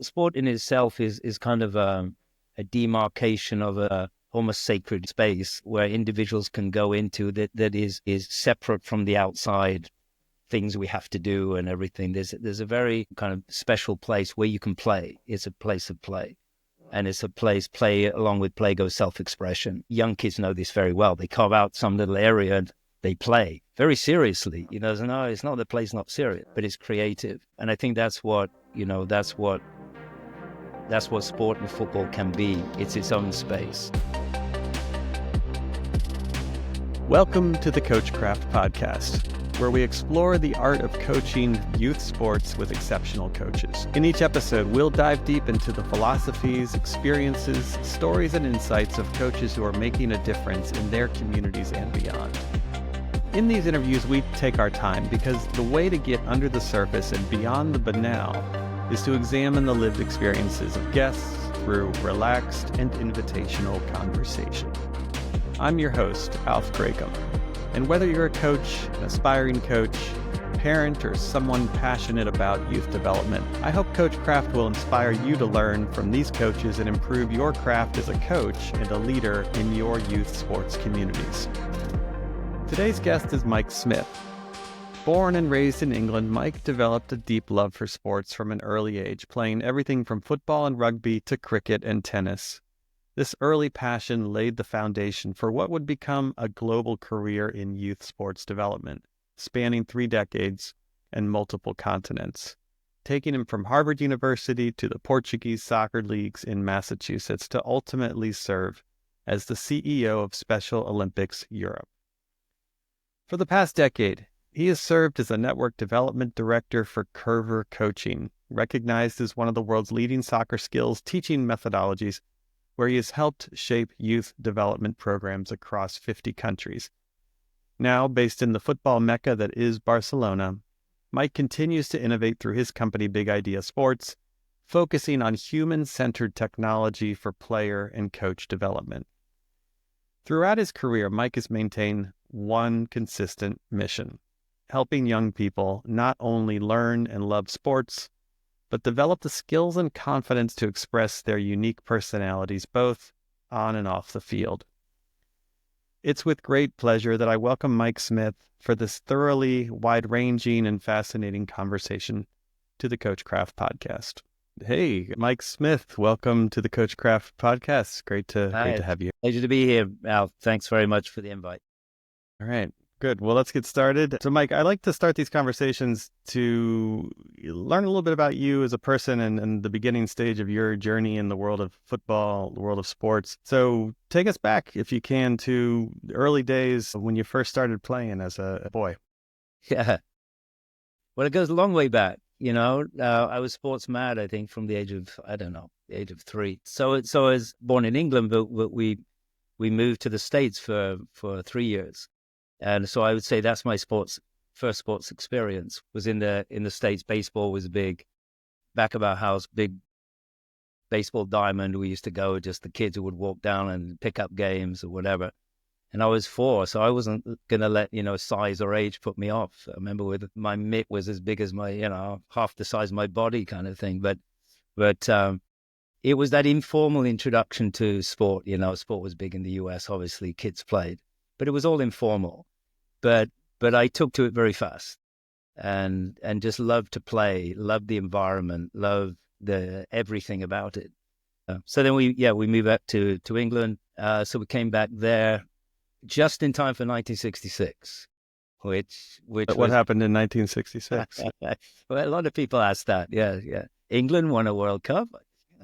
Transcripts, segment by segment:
Sport in itself is kind of a demarcation of a almost sacred space where individuals can go into that is separate from the outside things we have to do and everything. There's a very kind of special place where you can play. It's a place of play. And it's a place, play along with play goes self-expression. Young kids know this very well. They carve out some little area and they play very seriously. So no, it's not that play's not serious, but it's creative. And I think that's what sport and football can be. It's its own space. Welcome to the Coachcraft podcast, where we explore the art of coaching youth sports with exceptional coaches. In each episode, we'll dive deep into the philosophies, experiences, stories, and insights of coaches who are making a difference in their communities and beyond. In these interviews, we take our time because the way to get under the surface and beyond the banal is to examine the lived experiences of guests through relaxed and invitational conversation. I'm your host, Alf Gracombe. And whether you're a coach, an aspiring coach, parent, or someone passionate about youth development, I hope Coachcraft will inspire you to learn from these coaches and improve your craft as a coach and a leader in your youth sports communities. Today's guest is Mike Smith. Born and raised in England, Mike developed a deep love for sports from an early age, playing everything from football and rugby to cricket and tennis. This early passion laid the foundation for what would become a global career in youth sports development, spanning 3 decades and multiple continents, taking him from Harvard University to the Portuguese soccer leagues in Massachusetts to ultimately serve as the CEO of Special Olympics Europe. For the past decade, he has served as a network development director for Coerver Coaching, recognized as one of the world's leading soccer skills teaching methodologies, where he has helped shape youth development programs across 50 countries. Now based in the football mecca that is Barcelona, Mike continues to innovate through his company Big Idea Sports, focusing on human-centered technology for player and coach development. Throughout his career, Mike has maintained one consistent mission: helping young people not only learn and love sports, but develop the skills and confidence to express their unique personalities both on and off the field. It's with great pleasure that I welcome Mike Smith for this thoroughly wide-ranging and fascinating conversation to the Coachcraft podcast. Hey, Mike Smith, welcome to the Coachcraft podcast. Great to have you. Pleasure to be here, Al. Thanks very much for the invite. All right. Good. Well, let's get started. So, Mike, I like to start these conversations to learn a little bit about you as a person and the beginning stage of your journey in the world of football, the world of sports. So take us back, if you can, to the early days when you first started playing as a boy. Yeah. Well, it goes a long way back. I was sports mad, I think, from the age of, the age of 3. So I was born in England, but we moved to the States for 3 years. And so I would say that's my first sports experience was in the States. Baseball was big. Back of our house, big baseball diamond. We used to go, just the kids who would walk down and pick up games or whatever. And I was 4, so I wasn't going to let, size or age put me off. I remember with my mitt was as big as my, half the size of my body kind of thing. But it was that informal introduction to sport. Sport was big in the US, obviously kids played, but it was all informal. But I took to it very fast and just loved to play, loved the environment, loved everything about it. So then we moved back to England. So we came back there just in time for 1966, which what happened in 1966? Well, a lot of people ask that. Yeah. England won a World Cup.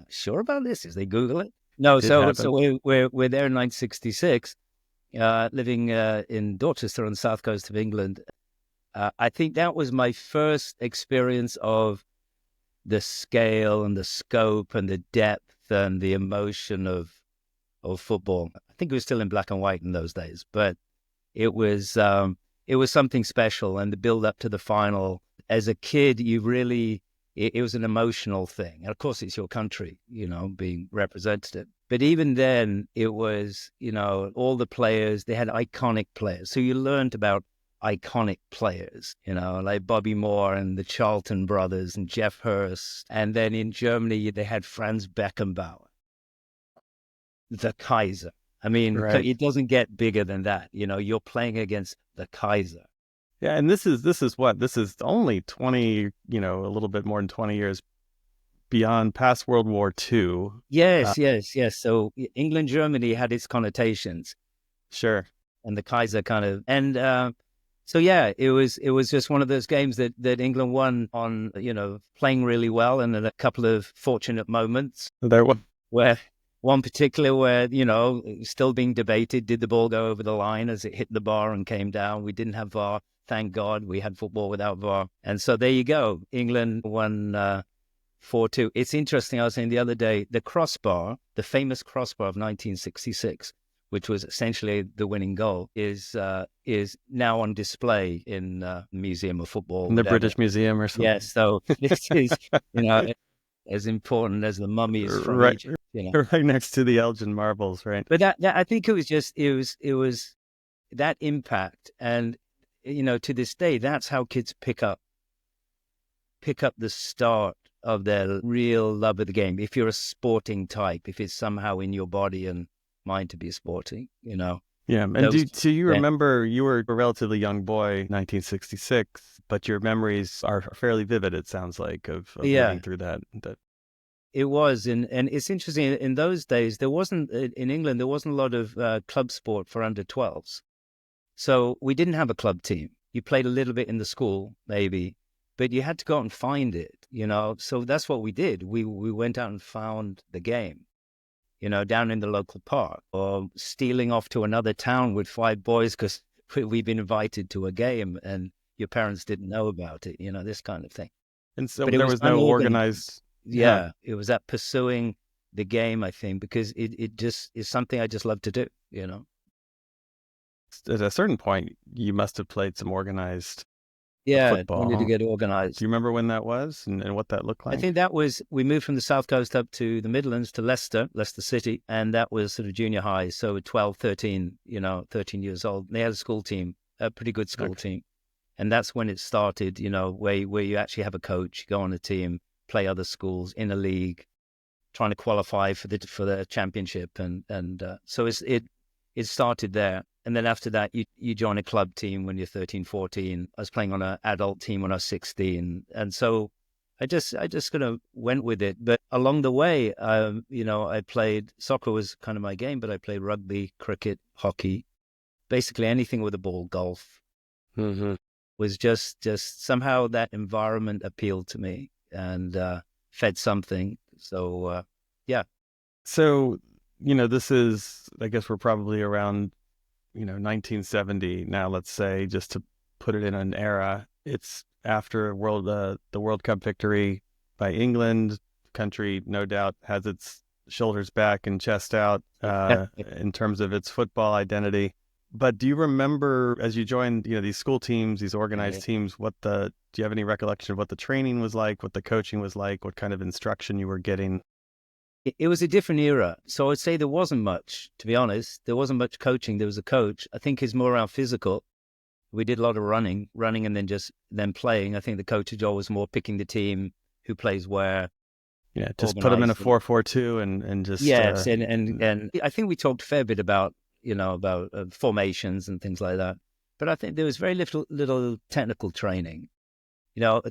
Sure about this? As they Google it. No, so we're there in 1966. Living in Dorchester on the south coast of England. I think that was my first experience of the scale and the scope and the depth and the emotion of football. I think it was still in black and white in those days, but it was something special. And the build up to the final, as a kid, it was an emotional thing. And of course, it's your country, being represented. But even then, it was, all the players, they had iconic players. So you learned about iconic players, like Bobby Moore and the Charlton brothers and Jeff Hurst. And then in Germany, they had Franz Beckenbauer, the Kaiser. I mean, Right. it doesn't get bigger than that. You're playing against the Kaiser. Yeah, and this is what? This is only 20, a little bit more than 20 years beyond past World War II. Yes. So England, Germany had its connotations. Sure. And the Kaiser so yeah, it was just one of those games that England won on, playing really well, and then a couple of fortunate moments. There was where one particular where, still being debated, did the ball go over the line as it hit the bar and came down? We didn't have VAR. Thank God we had football without VAR. And so there you go. England won 4-2. It's interesting. I was saying the other day, the crossbar, the famous crossbar of 1966, which was essentially the winning goal, is now on display in the Museum of Football. In the British Museum or something. Yes. So this is, as important as the mummies from Egypt. Right next to the Elgin marbles, right? But that I think it was that impact, and to this day, that's how kids pick up the start of their real love of the game. If you're a sporting type, if it's somehow in your body and mind to be sporting, Yeah, and do you remember, you were a relatively young boy, 1966, but your memories are fairly vivid, it sounds like, of living through that. It was, and it's interesting, in those days, in England, there wasn't a lot of club sport for under 12s. So we didn't have a club team. You played a little bit in the school, maybe, but you had to go out and find it, So that's what we did. We went out and found the game, down in the local park, or stealing off to another town with 5 boys because we've been invited to a game and your parents didn't know about it, this kind of thing. And so there was no organized. Yeah, it was that pursuing the game, I think, because it just is something I just love to do, At a certain point, you must have played some organized football. Wanted to get organized. Do you remember when that was and what that looked like? I think we moved from the South Coast up to the Midlands to Leicester City, and that was sort of junior high, so 12, 13, 13 years old. They had a school team, a pretty good school team, and that's when it started, where you actually have a coach, go on a team, play other schools in a league, trying to qualify for the championship, and so it started there. And then after that, you join a club team when you're 13, 14. I was playing on an adult team when I was 16. And so I just kind of went with it. But along the way, I played, soccer was kind of my game, but I played rugby, cricket, hockey, basically anything with a ball, golf. Mm-hmm. Was just somehow that environment appealed to me and fed something. So, yeah. So, this is, I guess we're probably around 1970 now, let's say, just to put it in an era. It's after the World Cup victory by England. Country, no doubt, has its shoulders back and chest out in terms of its football identity. But do you remember, as you joined, these school teams, these organized teams, do you have any recollection of what the training was like, what the coaching was like, what kind of instruction you were getting? It was a different era. So I'd say there wasn't much, to be honest. There wasn't much coaching. There was a coach. I think it's more around physical. We did a lot of running and then playing. I think the coach is always more picking the team, who plays where. Yeah, just put them in a 4-4-2 and just. Yes, and I think we talked a fair bit about, about formations and things like that. But I think there was very little technical training.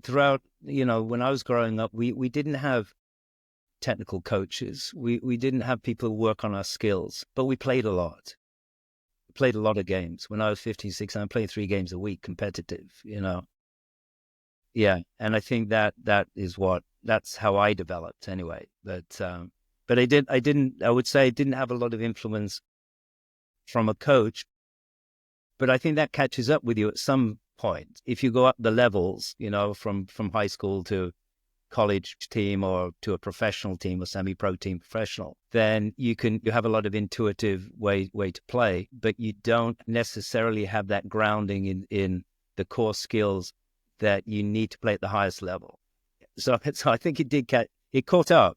Throughout, when I was growing up, we didn't have technical coaches. We didn't have people who work on our skills, but we played a lot. We played a lot of games. When I was 15, 16, I played 3 games a week, competitive, Yeah. And I think that's how I developed anyway. But I would say I didn't have a lot of influence from a coach, but I think that catches up with you at some point. If you go up the levels, from high school to college team or to a professional team or semi-pro team professional, then you have a lot of intuitive way to play, but you don't necessarily have that grounding in the core skills that you need to play at the highest level. So I think it caught up.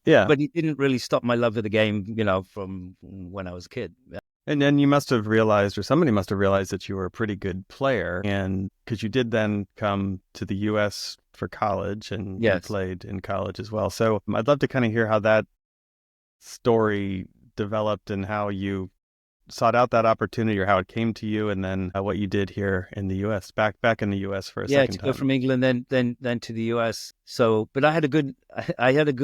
Yeah. But it didn't really stop my love of the game, from when I was a kid. Yeah. And then you must have realized, or somebody must have realized, that you were a pretty good player. And because you did then come to the U.S. for college, and you Yes. played in college as well. So I'd love to kind of hear how that story developed and how you sought out that opportunity, or how it came to you, and then what you did here in the U.S. back in the U.S. for a Yeah, second to go time. from England then to the US. So, but I had a good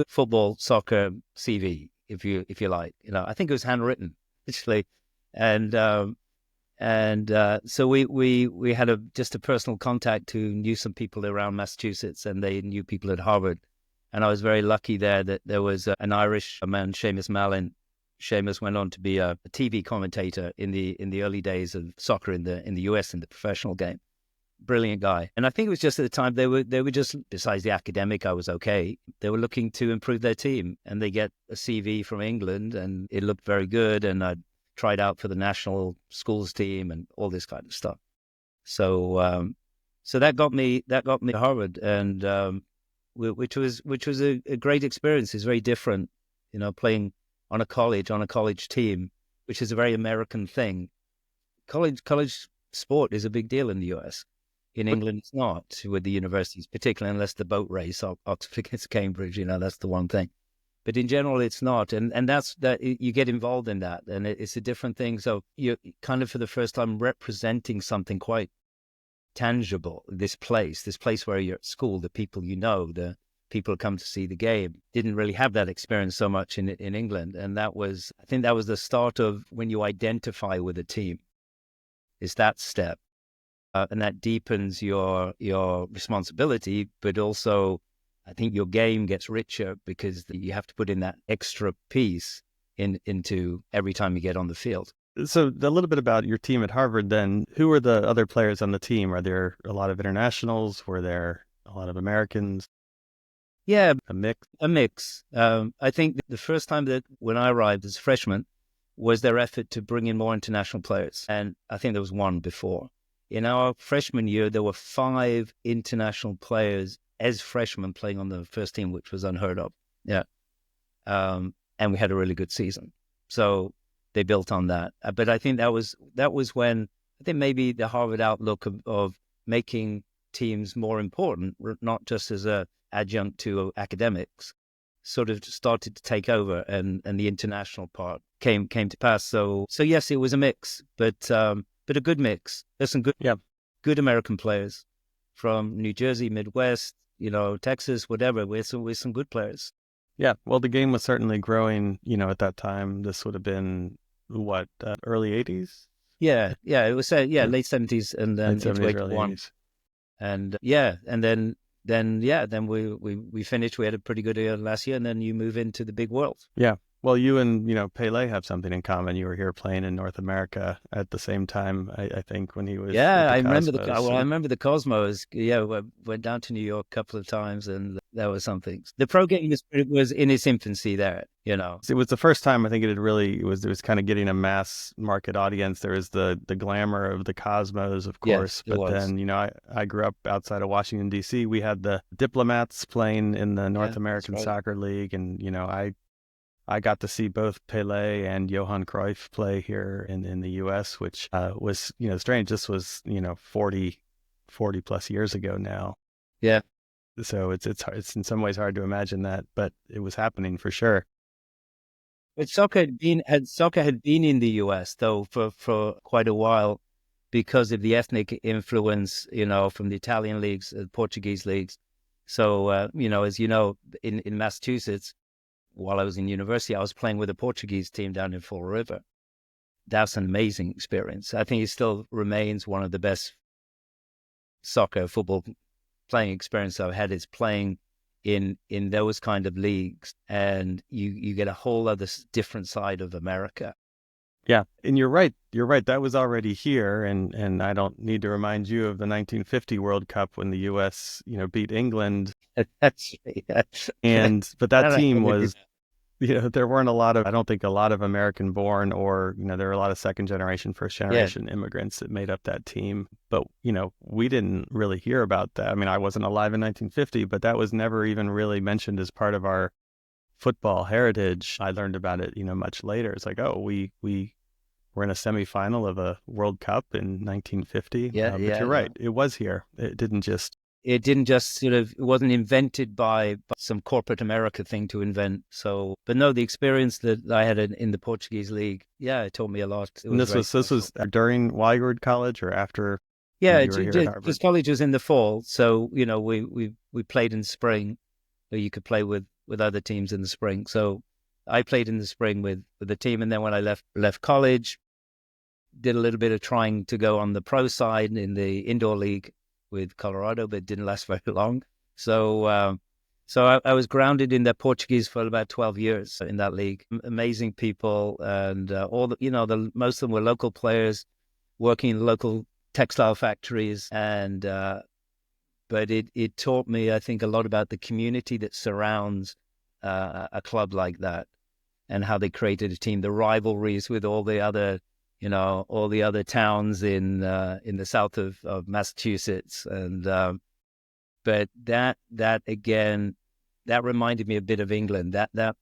football soccer CV, if you like. I think it was handwritten actually, and so we had just a personal contact who knew some people around Massachusetts, and they knew people at Harvard, and I was very lucky there that there was an Irish man, Seamus Mallon. Seamus went on to be a TV commentator in the early days of soccer in the US, in the professional game. Brilliant guy. And I think it was just at the time they were just, besides the academic, I was okay, they were looking to improve their team, and they get a CV from England and it looked very good, and I tried out for the national schools team and all this kind of stuff. So so that got me to Harvard, and which was a great experience. It's very different, playing on a college team, which is a very American thing. College sport is a big deal in the US. In England, it's not, with the universities, particularly unless the boat race, Oxford against Cambridge, that's the one thing. But in general, it's not. And that's that you get involved in that, and it's a different thing. So you're kind of for the first time representing something quite tangible, this place where you're at school, the people the people who come to see the game. Didn't really have that experience so much in England. And I think that was the start of when you identify with a team, is that step. And that deepens your responsibility, but also I think your game gets richer because you have to put in that extra piece into every time you get on the field. So a little bit about your team at Harvard then. Who were the other players on the team? Are there a lot of internationals? Were there a lot of Americans? Yeah, A mix? a mix. I think the first time that when I arrived as a freshman was their effort to bring in more international players. And I think there was one before. In our freshman year, there were 5 international players as freshmen playing on the first team, which was unheard of. Yeah. And we had a really good season. So they built on that. But I think that was when, I think maybe the Harvard outlook of making teams more important, not just as a adjunct to academics, sort of started to take over, and the international part came to pass. So yes, it was a mix, but a good mix. There's some good American players from New Jersey, Midwest, Texas, whatever. With some good players. Yeah. Well, the game was certainly growing, at that time. This would have been what, early 80s? Yeah. It was late 70s and then Late 70s, into early 81. 80s. And then we finished. We had a pretty good year last year, and then you move into the big world. Yeah. Well, you and, Pele have something in common. You were here playing in North America at the same time, I think, when he was Yeah, I remember Cosmos. I remember the Cosmos. Yeah, went down to New York a couple of times, and there was something. The pro game was in its infancy there, It was the first time I think it was kind of getting a mass market audience. There was the glamour of the Cosmos, of course. Yes, but then, I grew up outside of Washington, D.C. We had the Diplomats playing in the North American Soccer League. And, I got to see both Pele and Johan Cruyff play here in the U.S., which was, strange. This was, 40 plus years ago now. Yeah. So it's in some ways hard to imagine that, but it was happening for sure. But soccer had been in the U.S. though for quite a while because of the ethnic influence, from the Italian leagues, the Portuguese leagues. So as you know, in Massachusetts, while I was in university, I was playing with a Portuguese team down in Fall River. That's an amazing experience. I think it still remains one of the best football playing experience I've had, is playing in those kind of leagues, and you get a whole other different side of America. Yeah, and you're right. That was already here, and I don't need to remind you of the 1950 World Cup when the U.S. beat England. But that team was, there weren't I don't think a lot of American born, or, there were a lot of second generation, first generation immigrants that made up that team. But, we didn't really hear about that. I mean, I wasn't alive in 1950, but that was never even really mentioned as part of our football heritage. I learned about it, much later. It's like, oh, we were in a semifinal of a World Cup in 1950. Yeah, But you're yeah. right. It was here. It didn't just... It didn't just sort of, it wasn't invented by some corporate America thing to invent. So, but no, the experience that I had in the Portuguese league, yeah, it taught me a lot. It And was this very was while you were in college or after Yeah, you were here at Harvard? because college was in the fall, so we played in spring, so you could play with other teams in the spring. So I played in the spring with the team, and then when I left college, did a little bit of trying to go on the pro side in the indoor league with Colorado, but it didn't last very long. So I was grounded in the Portuguese for about 12 years in that league. Amazing people, and all the most of them were local players working in local textile factories, and but it taught me, I think, a lot about the community that surrounds a club like that, and how they created a team, the rivalries with all the other towns in the south of Massachusetts, and but that again, that reminded me a bit of England. That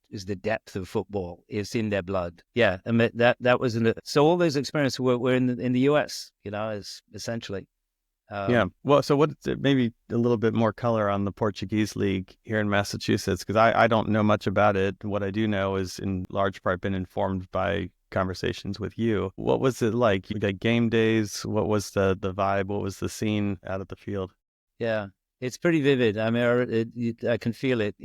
is the depth of football. It's in their blood. Yeah, I mean, that was so all those experiences were in the US. Is essentially. Yeah. Well, so maybe a little bit more color on the Portuguese league here in Massachusetts, because I don't know much about it. What I do know is in large part been informed by conversations with you. What was it like? You got game days. What was the vibe? What was the scene out of the field? Yeah, it's pretty vivid. I mean, I can feel it.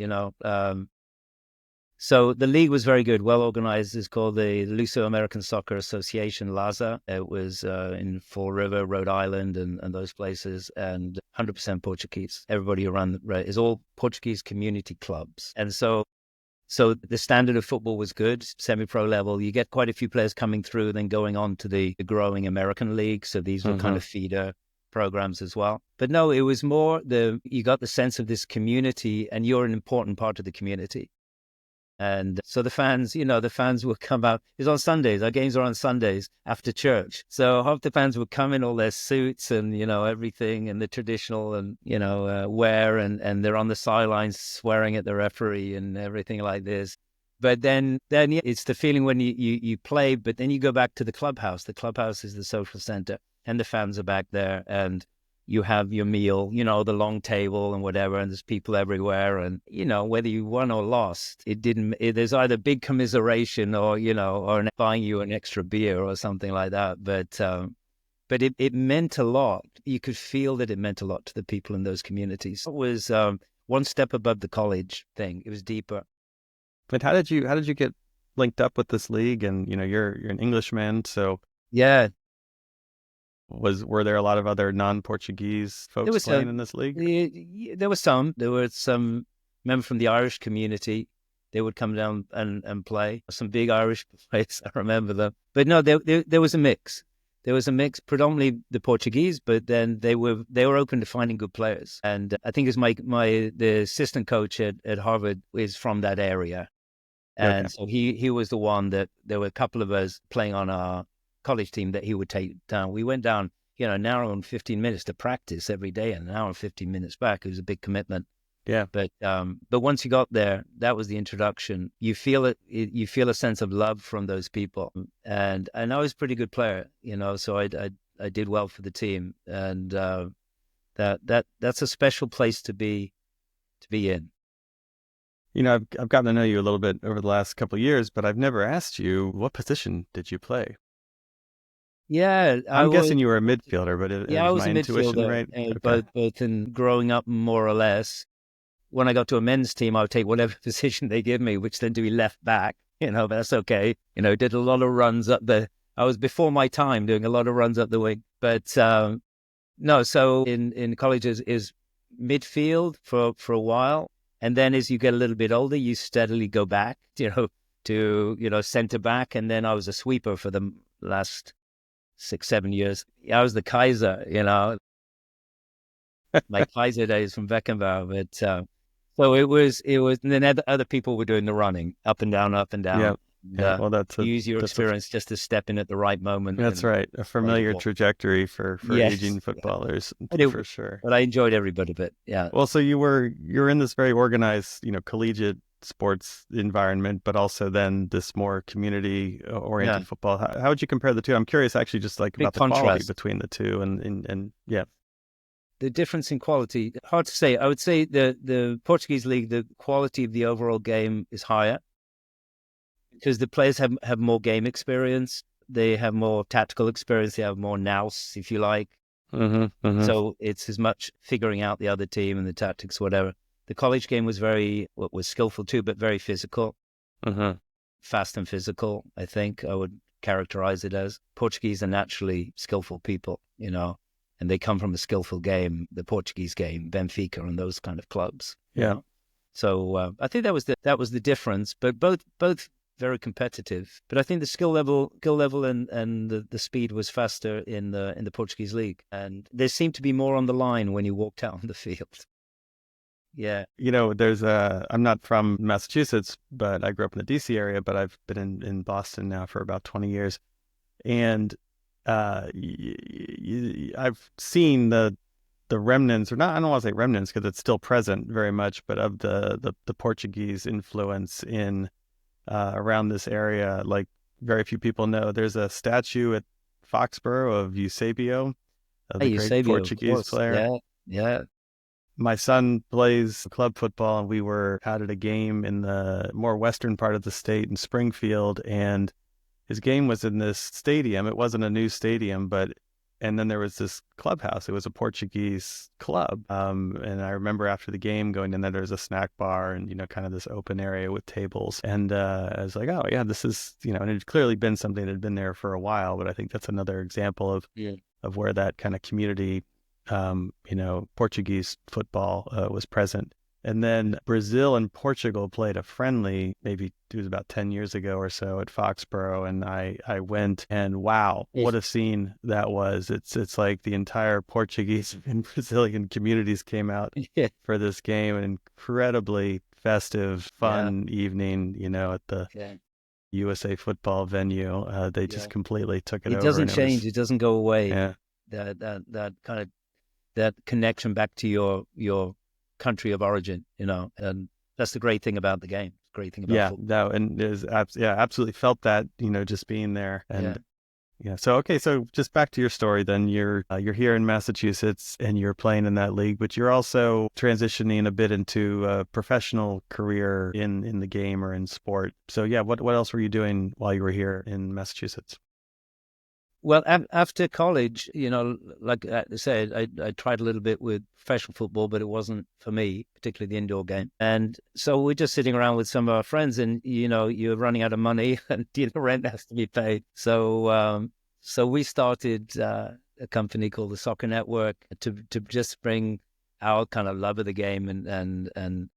So the league was very good, well organized. It's called the Luso American Soccer Association, LASA. It was in Fall River, Rhode Island, and those places, and 100% Portuguese. Everybody around is all Portuguese community clubs. And so the standard of football was good, semi-pro level. You get quite a few players coming through, then going on to the growing American league. So these were kind of feeder programs as well. But no, it was more you got the sense of this community, and you're an important part of the community. And so the fans would come out. It's on Sundays. Our games are on Sundays after church. So half the fans would come in all their suits and, everything, and the traditional and, wear, and they're on the sidelines swearing at the referee and everything like this. But then yeah, it's the feeling when you play, but then you go back to the clubhouse. The clubhouse is the social center, and the fans are back there, and you have your meal, the long table and whatever, and there's people everywhere. And, whether you won or lost, there's either big commiseration or buying you an extra beer or something like that. But it meant a lot. You could feel that it meant a lot to the people in those communities. It was one step above the college thing. It was deeper. But how did you get linked up with this league? And, you're an Englishman, so yeah. Were there a lot of other non-Portuguese folks playing in this league? There were some. There were some members from the Irish community. They would come down and play. Some big Irish players, I remember them. But no, there was a mix. There was a mix, predominantly the Portuguese, but then they were open to finding good players. And I think it's the assistant coach at Harvard is from that area. And so he was the one that there were a couple of us playing on our college team that he would take down. We went down, an hour and 15 minutes to practice every day, and an hour and 15 minutes back. It was a big commitment. Yeah. But once you got there, that was the introduction. You feel it. You feel a sense of love from those people. And I was a pretty good player, so I did well for the team. And that's a special place to be in. I've gotten to know you a little bit over the last couple of years, but I've never asked you, what position did you play? Yeah, I'm guessing you were a midfielder, but I was my a intuition midfielder, right? Both in growing up, more or less. When I got to a men's team, I would take whatever position they give me, which then to be left back. But that's okay. Did a lot of runs up the. I was before my time doing a lot of runs up the wing, but no. So in colleges is midfield for a while, and then as you get a little bit older, you steadily go back, to center back, and then I was a sweeper for the last 6-7 years. I was the Kaiser, my Kaiser days from Beckenbauer. But so it was, and then other people were doing the running up and down. Yeah. Well, use your experience just to step in at the right moment. That's right. A familiar trajectory for aging footballers, for sure. But I enjoyed every bit of it. Yeah. Well, so you're in this very organized, collegiate sports environment, but also then this more community oriented Yeah, football. How would you compare the two? I'm curious actually just like big about the quality contrast. between the two and yeah. The difference in quality, hard to say. I would say the Portuguese league, the quality of the overall game is higher because the players have more game experience. They have more tactical experience. They have more nous, if you like. Mm-hmm, mm-hmm. So it's as much figuring out the other team and the tactics, whatever. The college game was was skillful too, but very physical, Mm-hmm. fast and physical. I think I would characterize it as. Portuguese are naturally skillful people, and they come from a skillful game, the Portuguese game, Benfica and those kind of clubs. Yeah. So I think that was the difference, but both very competitive. But I think the skill level and the speed was faster in the Portuguese league, and there seemed to be more on the line when you walked out on the field. Yeah. I'm not from Massachusetts, but I grew up in the DC area, but I've been in Boston now for about 20 years. And I've seen the remnants, or not, I don't want to say remnants because it's still present very much, but of the Portuguese influence in around this area. Like very few people know, there's a statue at Foxborough of Eusebio, the great Eusebio, of Portuguese course. player. Yeah, yeah. My son plays club football, and we were out at a game in the more western part of the state in Springfield, and his game was in this stadium. It wasn't a new stadium, and then there was this clubhouse. It was a Portuguese club. And I remember after the game going in there was a snack bar and, kind of this open area with tables. And I was like, oh, yeah, this is, and it had clearly been something that had been there for a while. But I think that's another example of where that kind of community, Portuguese football was present. And then Brazil and Portugal played a friendly, maybe it was about 10 years ago or so at Foxborough. And I went, and wow, what a scene that was. It's like the entire Portuguese and Brazilian communities came out for this game. An incredibly festive, fun evening, at the USA football venue. They just completely took it over. It doesn't change. It doesn't go away. Yeah. That kind of, that connection back to your country of origin, and that's the great thing about the game. Great thing about football. No, and absolutely felt that, just being there. And so just back to your story then. You're here in Massachusetts and you're playing in that league, but you're also transitioning a bit into a professional career in the game or in sport. So what else were you doing while you were here in Massachusetts? Well, after college, like I said, I tried a little bit with professional football, but it wasn't for me, particularly the indoor game. And so we're just sitting around with some of our friends, and you're running out of money, and rent has to be paid. So we started a company called the Soccer Network to just bring our kind of love of the game and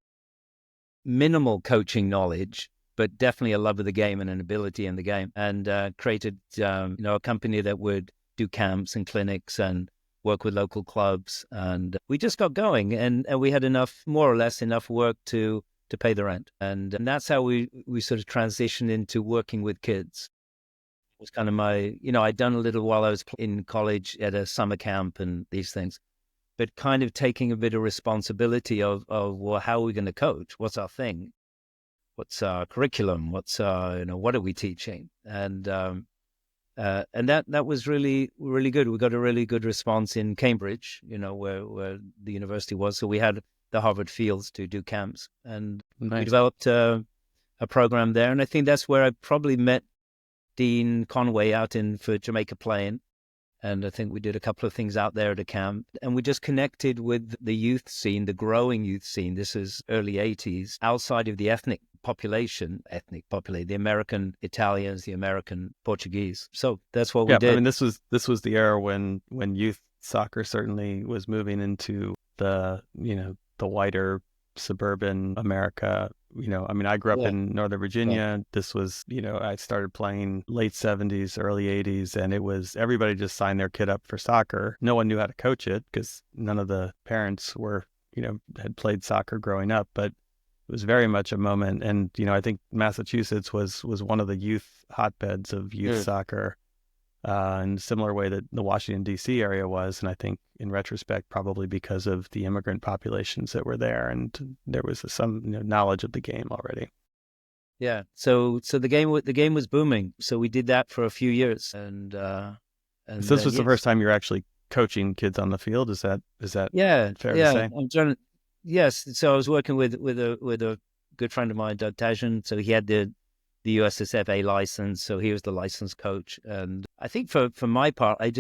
minimal coaching knowledge, but definitely a love of the game and an ability in the game, and created, a company that would do camps and clinics and work with local clubs. And we just got going, and we had more or less enough work to pay the rent. And that's how we sort of transitioned into working with kids. It was kind of I'd done a little while I was in college at a summer camp and these things, but kind of taking a bit of responsibility of well, how are we going to coach? What's our thing? What's our curriculum? What are we teaching? And that was really, really good. We got a really good response in Cambridge, where the university was. So we had the Harvard Fields to do camps, and we developed a program there. And I think that's where I probably met Dean Conway out for Jamaica playing. And I think we did a couple of things out there at a camp, and we just connected with the youth scene, the growing youth scene. This is early 80s, outside of the ethnic population, the American Italians, the American Portuguese. So that's what we did. I mean, this was the era when youth soccer certainly was moving into the wider suburban America. I grew up in Northern Virginia. This was, I started playing late 70s, early 80s, and it was everybody just signed their kid up for soccer. No one knew how to coach it because none of the parents had played soccer growing up, but it was very much a moment. And, I think Massachusetts was one of the youth hotbeds of youth soccer. in a similar way that the Washington, D.C. area was. And I think in retrospect, probably because of the immigrant populations that were there, and there was some knowledge of the game already. Yeah. So the game was booming. So we did that for a few years, and So this was the first time you're actually coaching kids on the field. Is that yeah, fair yeah. to say? Yes. So I was working with a good friend of mine, Doug Tajan. So he had the USSFA license, so he was the license coach. And I think for my part, I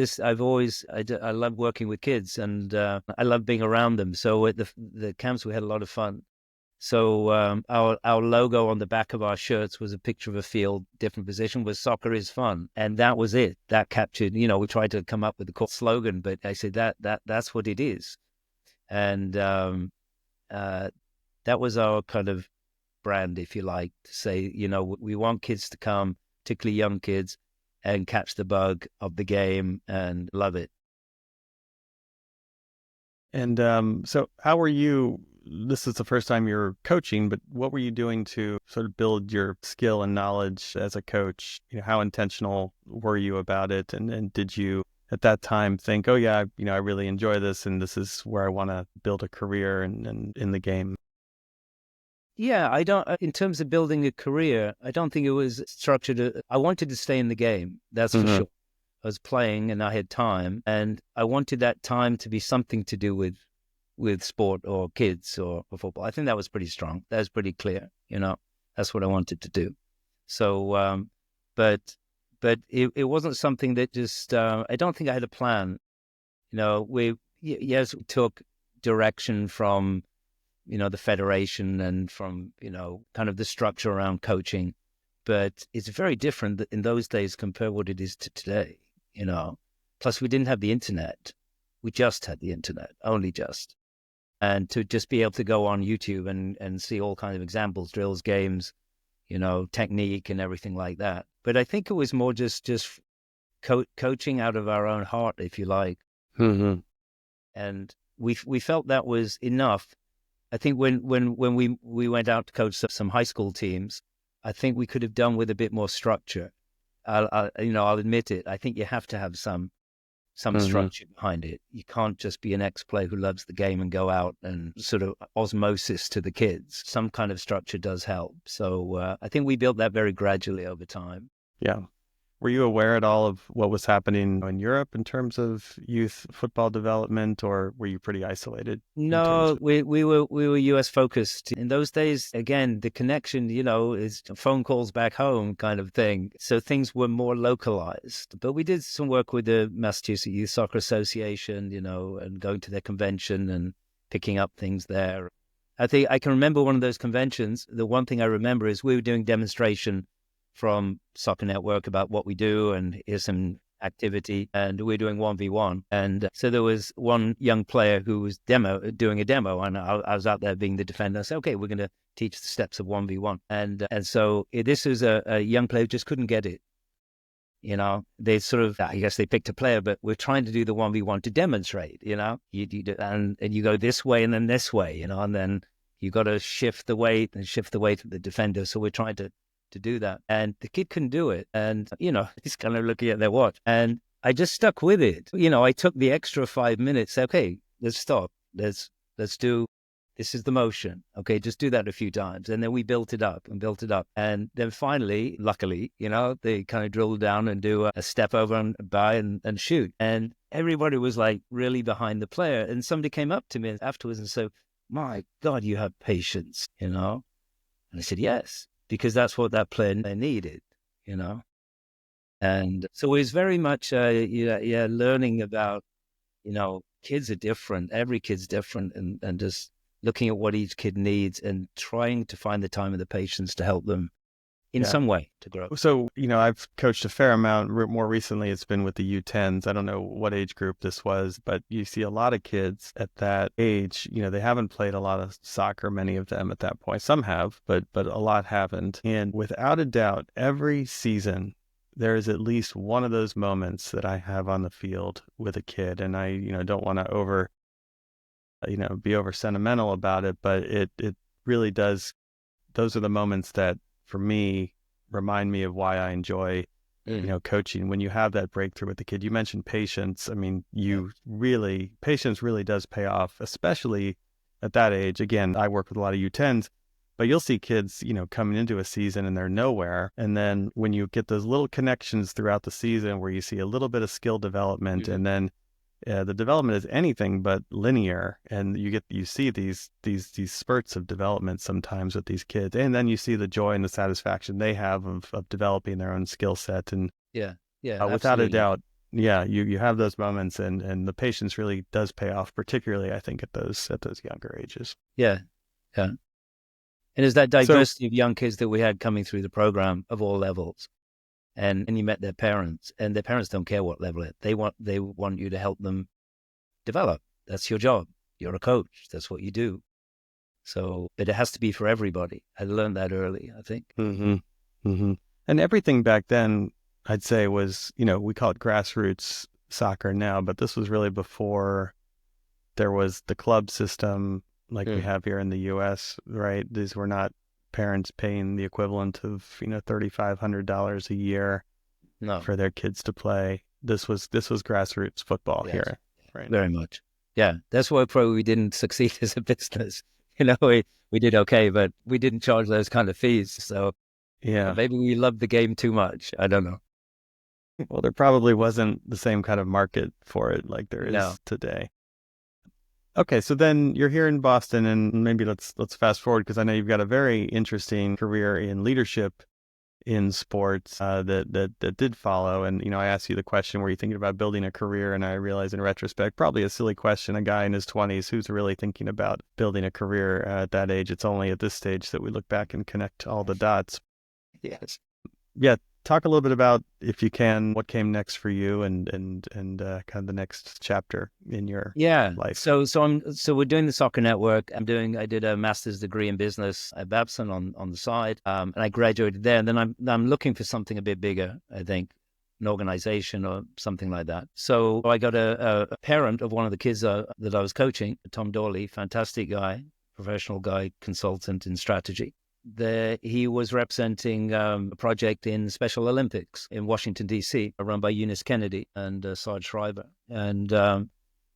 love working with kids, and I love being around them. So at the camps, we had a lot of fun. So our logo on the back of our shirts was a picture of a field, different position, was "Soccer is fun," and that was it. That captured. We tried to come up with the slogan, but I said that's what it is, and that was our kind of brand, if you like, to say, we want kids to come, particularly young kids, and catch the bug of the game and love it. And so how were you? This is the first time you're coaching, but what were you doing to sort of build your skill and knowledge as a coach? How intentional were you about it? And did you at that time think, oh yeah, I really enjoy this, and this is where I want to build a career and in the game? Yeah, I don't. In terms of building a career, I don't think it was structured. I wanted to stay in the game. That's for sure. I was playing, and I had time, and I wanted that time to be something to do with sport or kids or football. I think that was pretty strong. That was pretty clear. That's what I wanted to do. So, but it wasn't something that just. I don't think I had a plan. We took direction from the federation and from, kind of the structure around coaching. But it's very different in those days compared to what it is to today, Plus, we didn't have the internet. We just had the internet, only just. And to just be able to go on YouTube and see all kinds of examples, drills, games, technique and everything like that. But I think it was more just coaching out of our own heart, if you like. Mm-hmm. And we felt that was enough. I think when we went out to coach some high school teams, I think we could have done with a bit more structure. I'll admit it. I think you have to have some structure behind it. You can't just be an ex-player who loves the game and go out and sort of osmosis to the kids. Some kind of structure does help. So I think we built that very gradually over time. Yeah. Were you aware at all of what was happening in Europe in terms of youth football development, or were you pretty isolated? No, we were US focused. In those days, again, the connection, is phone calls back home kind of thing. So things were more localized. But we did some work with the Massachusetts Youth Soccer Association, and going to their convention and picking up things there. I think I can remember one of those conventions. The one thing I remember is we were doing demonstration from Soccer Network about what we do, and here's some activity, and we're doing 1v1. And so there was one young player who was doing a demo, and I was out there being the defender. I said, okay, we're going to teach the steps of 1v1. And so this was a young player who just couldn't get it. They sort of, I guess they picked a player, but we're trying to do the 1v1 to demonstrate, you do, and you go this way and then this way, and then you got to shift the weight of the defender. So we're trying to do that, and the kid couldn't do it, and he's kind of looking at their watch, and I just stuck with it. I took the extra 5 minutes. Okay, let's stop. Let's do. This is the motion. Okay, just do that a few times, and then we built it up, and then finally, luckily, they kind of drilled down and do a step over and by and shoot, and everybody was like really behind the player, and somebody came up to me afterwards and said, "My God, you have patience," and I said, "Yes." Because that's what that player needed, And so it was very much, learning about, kids are different. Every kid's different, and just looking at what each kid needs and trying to find the time and the patience to help them in some way to grow. So, I've coached a fair amount. More recently, it's been with the U10s. I don't know what age group this was, but you see a lot of kids at that age, they haven't played a lot of soccer, many of them at that point. Some have, but a lot haven't. And without a doubt, every season, there is at least one of those moments that I have on the field with a kid. And I, don't want to be over sentimental about it, but it really does. Those are the moments that, for me, remind me of why I enjoy coaching, when you have that breakthrough with the kid. You mentioned patience. I mean, patience really does pay off, especially at that age. Again, I work with a lot of U10s, but you'll see kids, coming into a season and they're nowhere. And then when you get those little connections throughout the season where you see a little bit of skill development, and then the development is anything but linear, and you see these spurts of development sometimes with these kids, and then you see the joy and the satisfaction they have of developing their own skill set. And without a doubt, you have those moments, and the patience really does pay off, particularly I think at those younger ages. Yeah. And there's that diversity of young kids that we had coming through the program of all levels. And you met their parents, and their parents don't care what level they want you to help them develop. That's your job. You're a coach. That's what you do. So, but it has to be for everybody. I learned that early, I think. And everything back then, I'd say, was, we call it grassroots soccer now, but this was really before there was the club system like we have here in the U.S., right? These were not parents paying the equivalent of $3,500 a year for their kids to play. This was grassroots football here, right? Very much. Yeah, that's why probably we didn't succeed as a business. We did okay, but we didn't charge those kind of fees. So maybe we loved the game too much. I don't know. Well, there probably wasn't the same kind of market for it like there is today. Okay, so then you're here in Boston, and maybe let's fast forward, because I know you've got a very interesting career in leadership in sports that did follow. And I asked you the question, were you thinking about building a career? And I realize in retrospect, probably a silly question. A guy in his 20s who's really thinking about building a career at that age. It's only at this stage that we look back and connect all the dots. Yes. Yeah. Talk a little bit about, if you can, what came next for you, and kind of the next chapter in your life. So we're doing the Soccer Network. I did a master's degree in business at Babson on the side, and I graduated there. And then I'm looking for something a bit bigger, I think, an organization or something like that. So I got a parent of one of the kids that I was coaching, Tom Dawley, fantastic guy, professional guy, consultant in strategy. He was representing a project in Special Olympics in Washington, D.C., run by Eunice Kennedy and Sarge Schreiber. And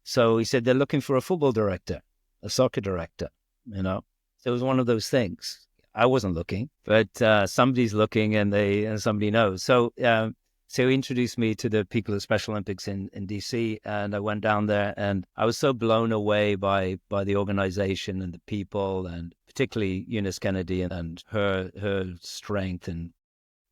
so he said, they're looking for a football director, a soccer director, So it was one of those things. I wasn't looking, but somebody's looking, and somebody knows. So he introduced me to the people at Special Olympics in D.C., and I went down there, and I was so blown away by the organization and the people, and particularly Eunice Kennedy and her strength and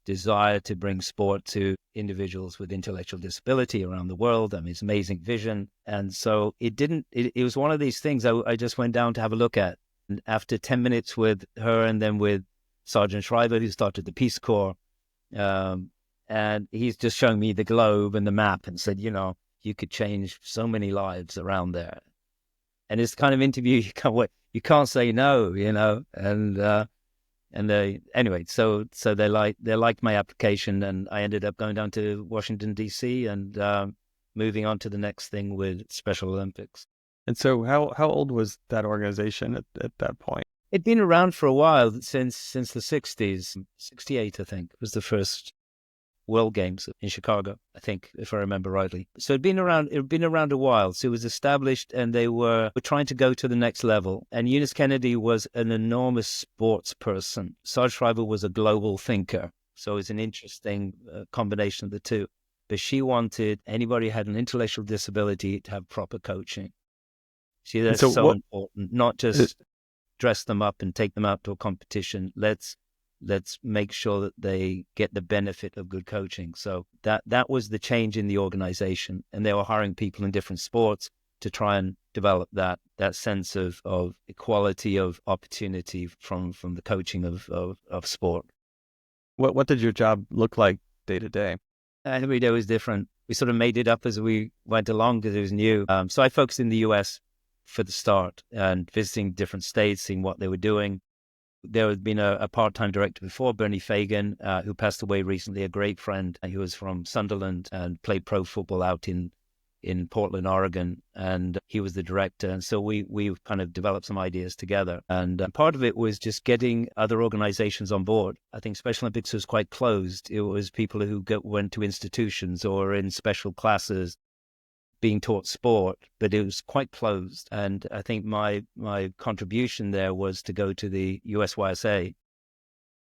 desire to bring sport to individuals with intellectual disability around the world. I mean, it's amazing vision. And so it was one of these things I just went down to have a look at. And after 10 minutes with her, and then with Sergeant Schreiber, who started the Peace Corps, and he's just showing me the globe and the map and said, you could change so many lives around there. And it's the kind of interview you can't say no, anyway, so they liked my application, and I ended up going down to Washington, D.C., and moving on to the next thing with Special Olympics. And so how old was that organization at that point? It'd been around for a while, since the 60s. 68, I think, was the first World Games in Chicago, I think, if I remember rightly. So it'd been around a while. So it was established, and they were trying to go to the next level. And Eunice Kennedy was an enormous sports person. Sarge Schreiber was a global thinker. So it's an interesting combination of the two. But she wanted anybody who had an intellectual disability to have proper coaching. See, that's so important. Not just dress them up and take them out to a competition. Let's make sure that they get the benefit of good coaching. So that was the change in the organization. And they were hiring people in different sports to try and develop that sense of equality of opportunity from the coaching of sport. What did your job look like day to day? Every day was different. We sort of made it up as we went along because it was new. So I focused in the US for the start, and visiting different states, seeing what they were doing. There had been a part-time director before, Bernie Fagan, who passed away recently, a great friend. He was from Sunderland and played pro football out in in Portland, Oregon, and he was the director. And so we kind of developed some ideas together. And part of it was just getting other organizations on board. I think Special Olympics was quite closed. It was people who went to institutions or in special classes being taught sport, but it was quite closed. And I think my contribution there was to go to the USYSA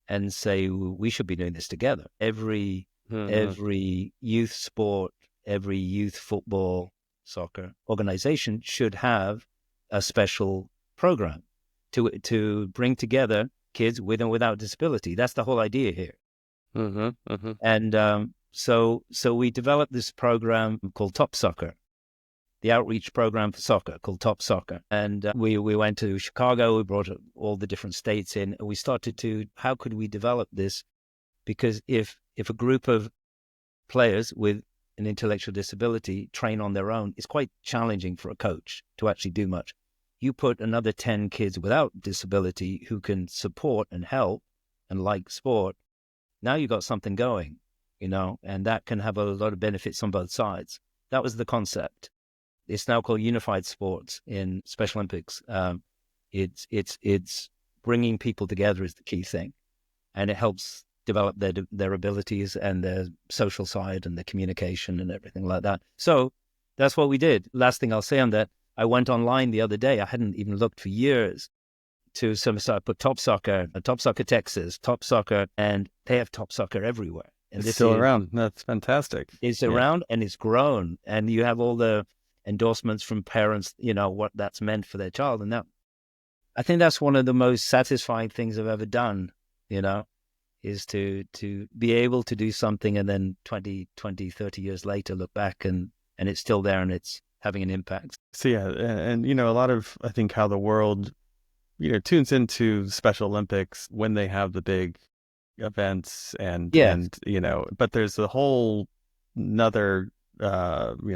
and say, we should be doing this together. Every youth sport, every youth football, soccer organization should have a special program to bring together kids with and without disability. That's the whole idea here. And so we developed this program called Top Soccer, the outreach program for soccer called Top Soccer. And we went to Chicago, we brought all the different states in, and we started to, how could we develop this? Because if a group of players with an intellectual disability train on their own, it's quite challenging for a coach to actually do much. You put another 10 kids without disability who can support and help and like sport, now you've got something going, and that can have a lot of benefits on both sides. That was the concept. It's now called Unified Sports in Special Olympics. It's bringing people together is the key thing, and it helps develop their abilities and their social side and the communication and everything like that. So that's what we did. Last thing I'll say on that, I went online the other day. I hadn't even looked for years to some sort. I put Top Soccer Texas, Top Soccer, and they have Top Soccer everywhere. And it's still around. That's fantastic. It's around and it's grown. And you have all the endorsements from parents, what that's meant for their child. And I think that's one of the most satisfying things I've ever done, is to be able to do something and then 20, 30 years later look back and it's still there and it's having an impact. So yeah, and a lot of, I think, how the world, tunes into Special Olympics when they have the big events and but there's a whole another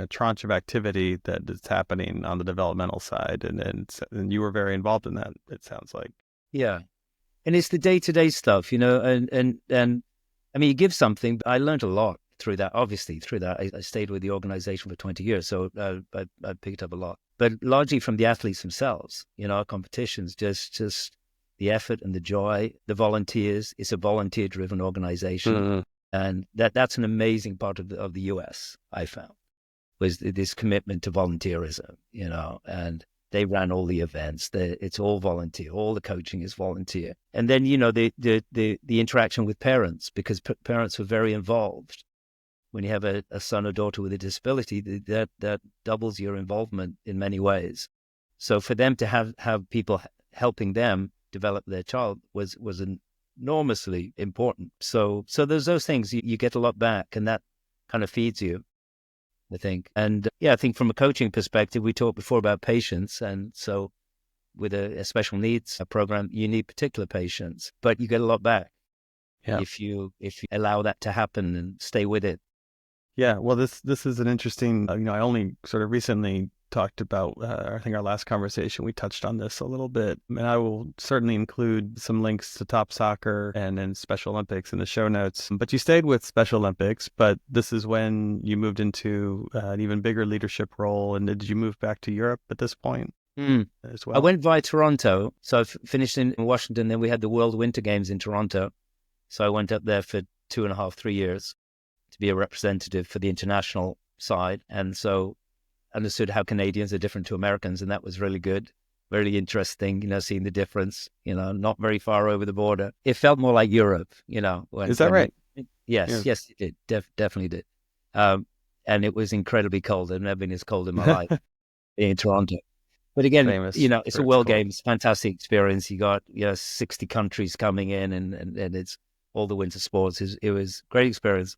tranche of activity that is happening on the developmental side, and you were very involved in that, it sounds like. Yeah. And it's the day-to-day stuff, and I mean, you give something. I learned a lot through that, obviously, I stayed with the organization for 20 years, so I picked up a lot. But largely from the athletes themselves, our competitions, just the effort and the joy, the volunteers. It's a volunteer-driven organization. And that's an amazing part of the US, I found, was this commitment to volunteerism, and they ran all the events. It's all volunteer. All the coaching is volunteer. And then, the interaction with parents, because parents were very involved. When you have a son or daughter with a disability, that doubles your involvement in many ways. So for them to have people helping them develop their child was enormously important. So there's those things. You get a lot back, and that kind of feeds you, I think. And I think from a coaching perspective, we talked before about patience. And so with a special needs program, you need particular patience, but you get a lot back if you allow that to happen and stay with it. Yeah. Well, this is an interesting, I only sort of recently talked about, I think our last conversation, we touched on this a little bit, and I will certainly include some links to Top Soccer and Special Olympics in the show notes. But you stayed with Special Olympics, but this is when you moved into an even bigger leadership role. And did you move back to Europe at this point as well? I went via Toronto. So I finished in Washington, then we had the World Winter Games in Toronto. So I went up there for 2.5, 3 years to be a representative for the international side. And so understood how Canadians are different to Americans, and that was really good, really interesting, seeing the difference, not very far over the border. It felt more like Europe, Is that right? Yes, it did. Definitely did. And it was incredibly cold. I've never been as cold in my life in Toronto. But again, it's a World Games, fantastic experience. You got 60 countries coming in, and it's all the winter sports. It was a great experience.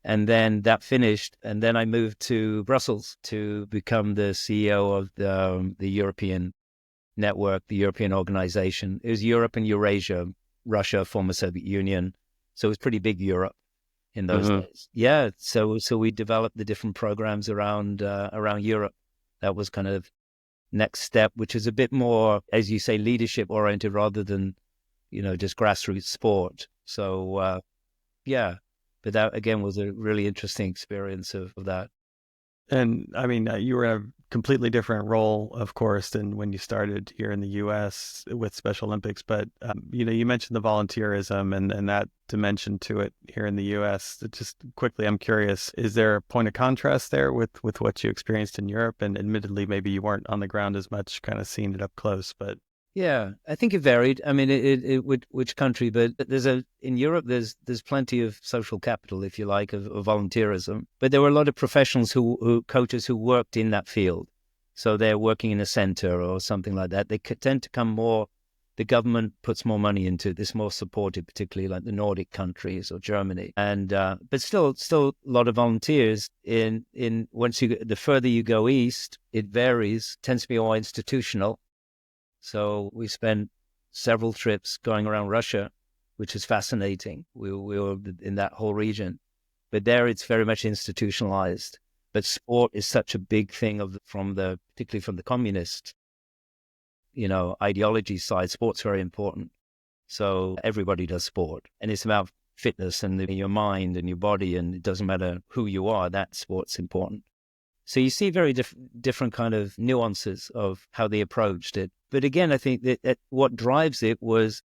And then that finished, and then I moved to Brussels to become the CEO of the European network, the European organization. It was Europe and Eurasia, Russia, former Soviet Union. So it was pretty big Europe in those days. Yeah, so we developed the different programs around Europe. That was kind of next step, which is a bit more, as you say, leadership oriented rather than, just grassroots sport. So, But that, again, was a really interesting experience of that. And I mean, you were in a completely different role, of course, than when you started here in the U.S. with Special Olympics. But you mentioned the volunteerism and that dimension to it here in the U.S. Just quickly, I'm curious: is there a point of contrast there with what you experienced in Europe? And admittedly, maybe you weren't on the ground as much, kind of seeing it up close, but. Yeah, I think it varied. I mean, it which country, but in Europe, there's plenty of social capital, if you like, of volunteerism. But there were a lot of professionals who coaches who worked in that field, so they're working in a center or something like that. They tend to come more. The government puts more money into it. It's more supported, particularly like the Nordic countries or Germany, and but still a lot of volunteers. In the further you go east, it varies. Tends to be more institutional. So we spent several trips going around Russia, which is fascinating. We were in that whole region. But there it's very much institutionalized. But sport is such a big thing particularly from the communist, ideology side. Sport's very important. So everybody does sport. And it's about fitness and your mind and your body. And it doesn't matter who you are, that sport's important. So you see very different kind of nuances of how they approached it. But again, I think that what drives it was,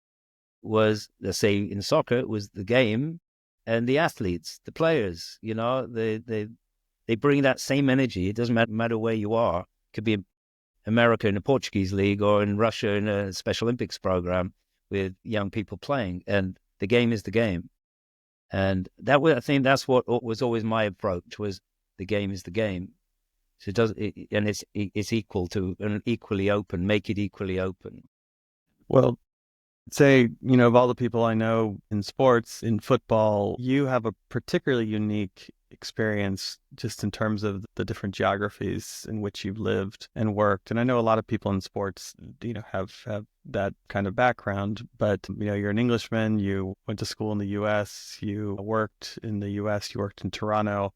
let's say in soccer, it was the game and the athletes, the players, they bring that same energy. It doesn't matter where you are. It could be in America in a Portuguese league or in Russia in a Special Olympics program with young people playing. And the game is the game. And I think that's what was always my approach was the game is the game. So it's equal to and equally open. Make it equally open. Well, say, of all the people I know in sports, in football, you have a particularly unique experience just in terms of the different geographies in which you've lived and worked. And I know a lot of people in sports, have that kind of background, but, you're an Englishman, you went to school in the U.S., you worked in the U.S., you worked in Toronto,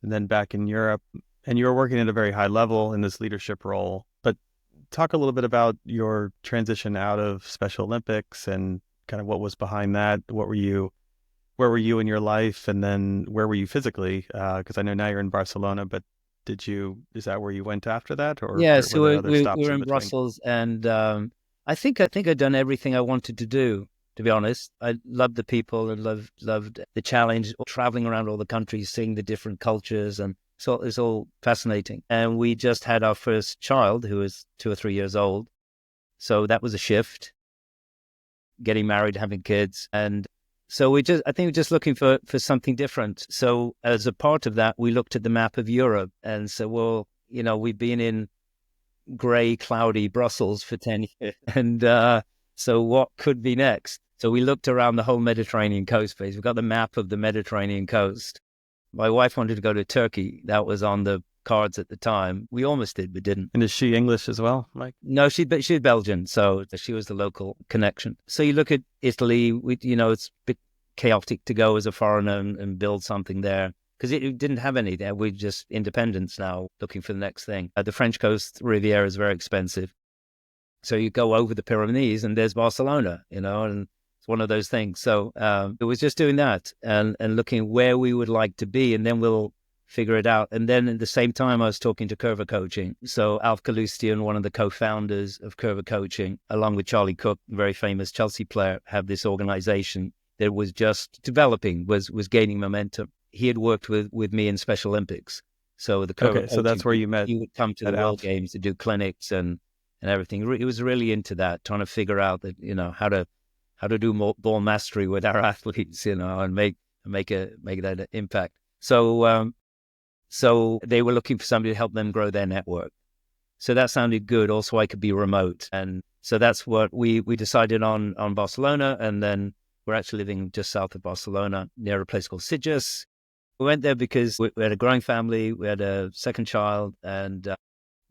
and then back in Europe. And you were working at a very high level in this leadership role. But talk a little bit about your transition out of Special Olympics and kind of what was behind that. Where were you in your life? And then where were you physically? Because I know now you're in Barcelona, but is that where you went after that? Or Yeah, were so there other we stops were in in between? Brussels, and I think I'd done everything I wanted to do. To be honest, I loved the people and loved the challenge, traveling around all the countries, seeing the different cultures, and so it's all fascinating. And we just had our first child, who was 2 or 3 years old, so that was a shift. Getting married, having kids, and so I think we're just looking for something different. So as a part of that, we looked at the map of Europe and said, well, we've been in grey, cloudy Brussels for 10 years. And so what could be next? So we looked around the whole Mediterranean coast base. We've got the map of the Mediterranean coast. My wife wanted to go to Turkey. That was on the cards at the time. We almost did, but didn't. And is she English as well, Mike? No, she's Belgian, so she was the local connection. So you look at Italy, it's a bit chaotic to go as a foreigner and build something there. Because it didn't have any there. We're just independents now, looking for the next thing. The French coast Riviera is very expensive. So you go over the Pyrenees and there's Barcelona, and it's one of those things. So it was just doing that and looking where we would like to be, and then we'll figure it out. And then at the same time, I was talking to Coerver Coaching. So Alf Kalustian, one of the co-founders of Coerver Coaching, along with Charlie Cook, a very famous Chelsea player, have this organization that was just developing, was gaining momentum. He had worked with me in Special Olympics. So the Coerver so that's where you met. He would come to the World Games to do clinics and everything. He was really into that, trying to figure out that, how to do more ball mastery with our athletes, and make that impact. So they were looking for somebody to help them grow their network. So that sounded good. Also, I could be remote. And so that's what we decided on Barcelona. And then we're actually living just south of Barcelona near a place called Sitges. We went there because we had a growing family. We had a second child, and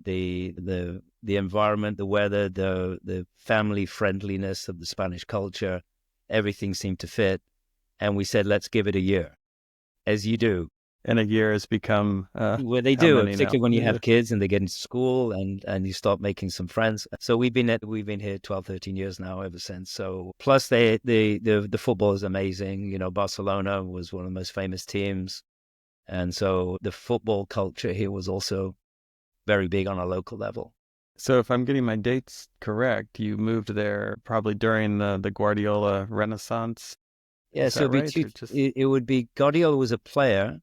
the environment, the weather, the family friendliness of the Spanish culture, everything seemed to fit. And we said, let's give it a year, as you do. And a year has become well, they do, particularly now? when you have kids and they get into school and you start making some friends. So we've been here 12, 13 years now ever since. So plus the football is amazing. Barcelona was one of the most famous teams. And so the football culture here was also very big on a local level. So if I'm getting my dates correct, you moved there probably during the Guardiola Renaissance. Yeah, Is so that right? Or just it would be Guardiola was a player,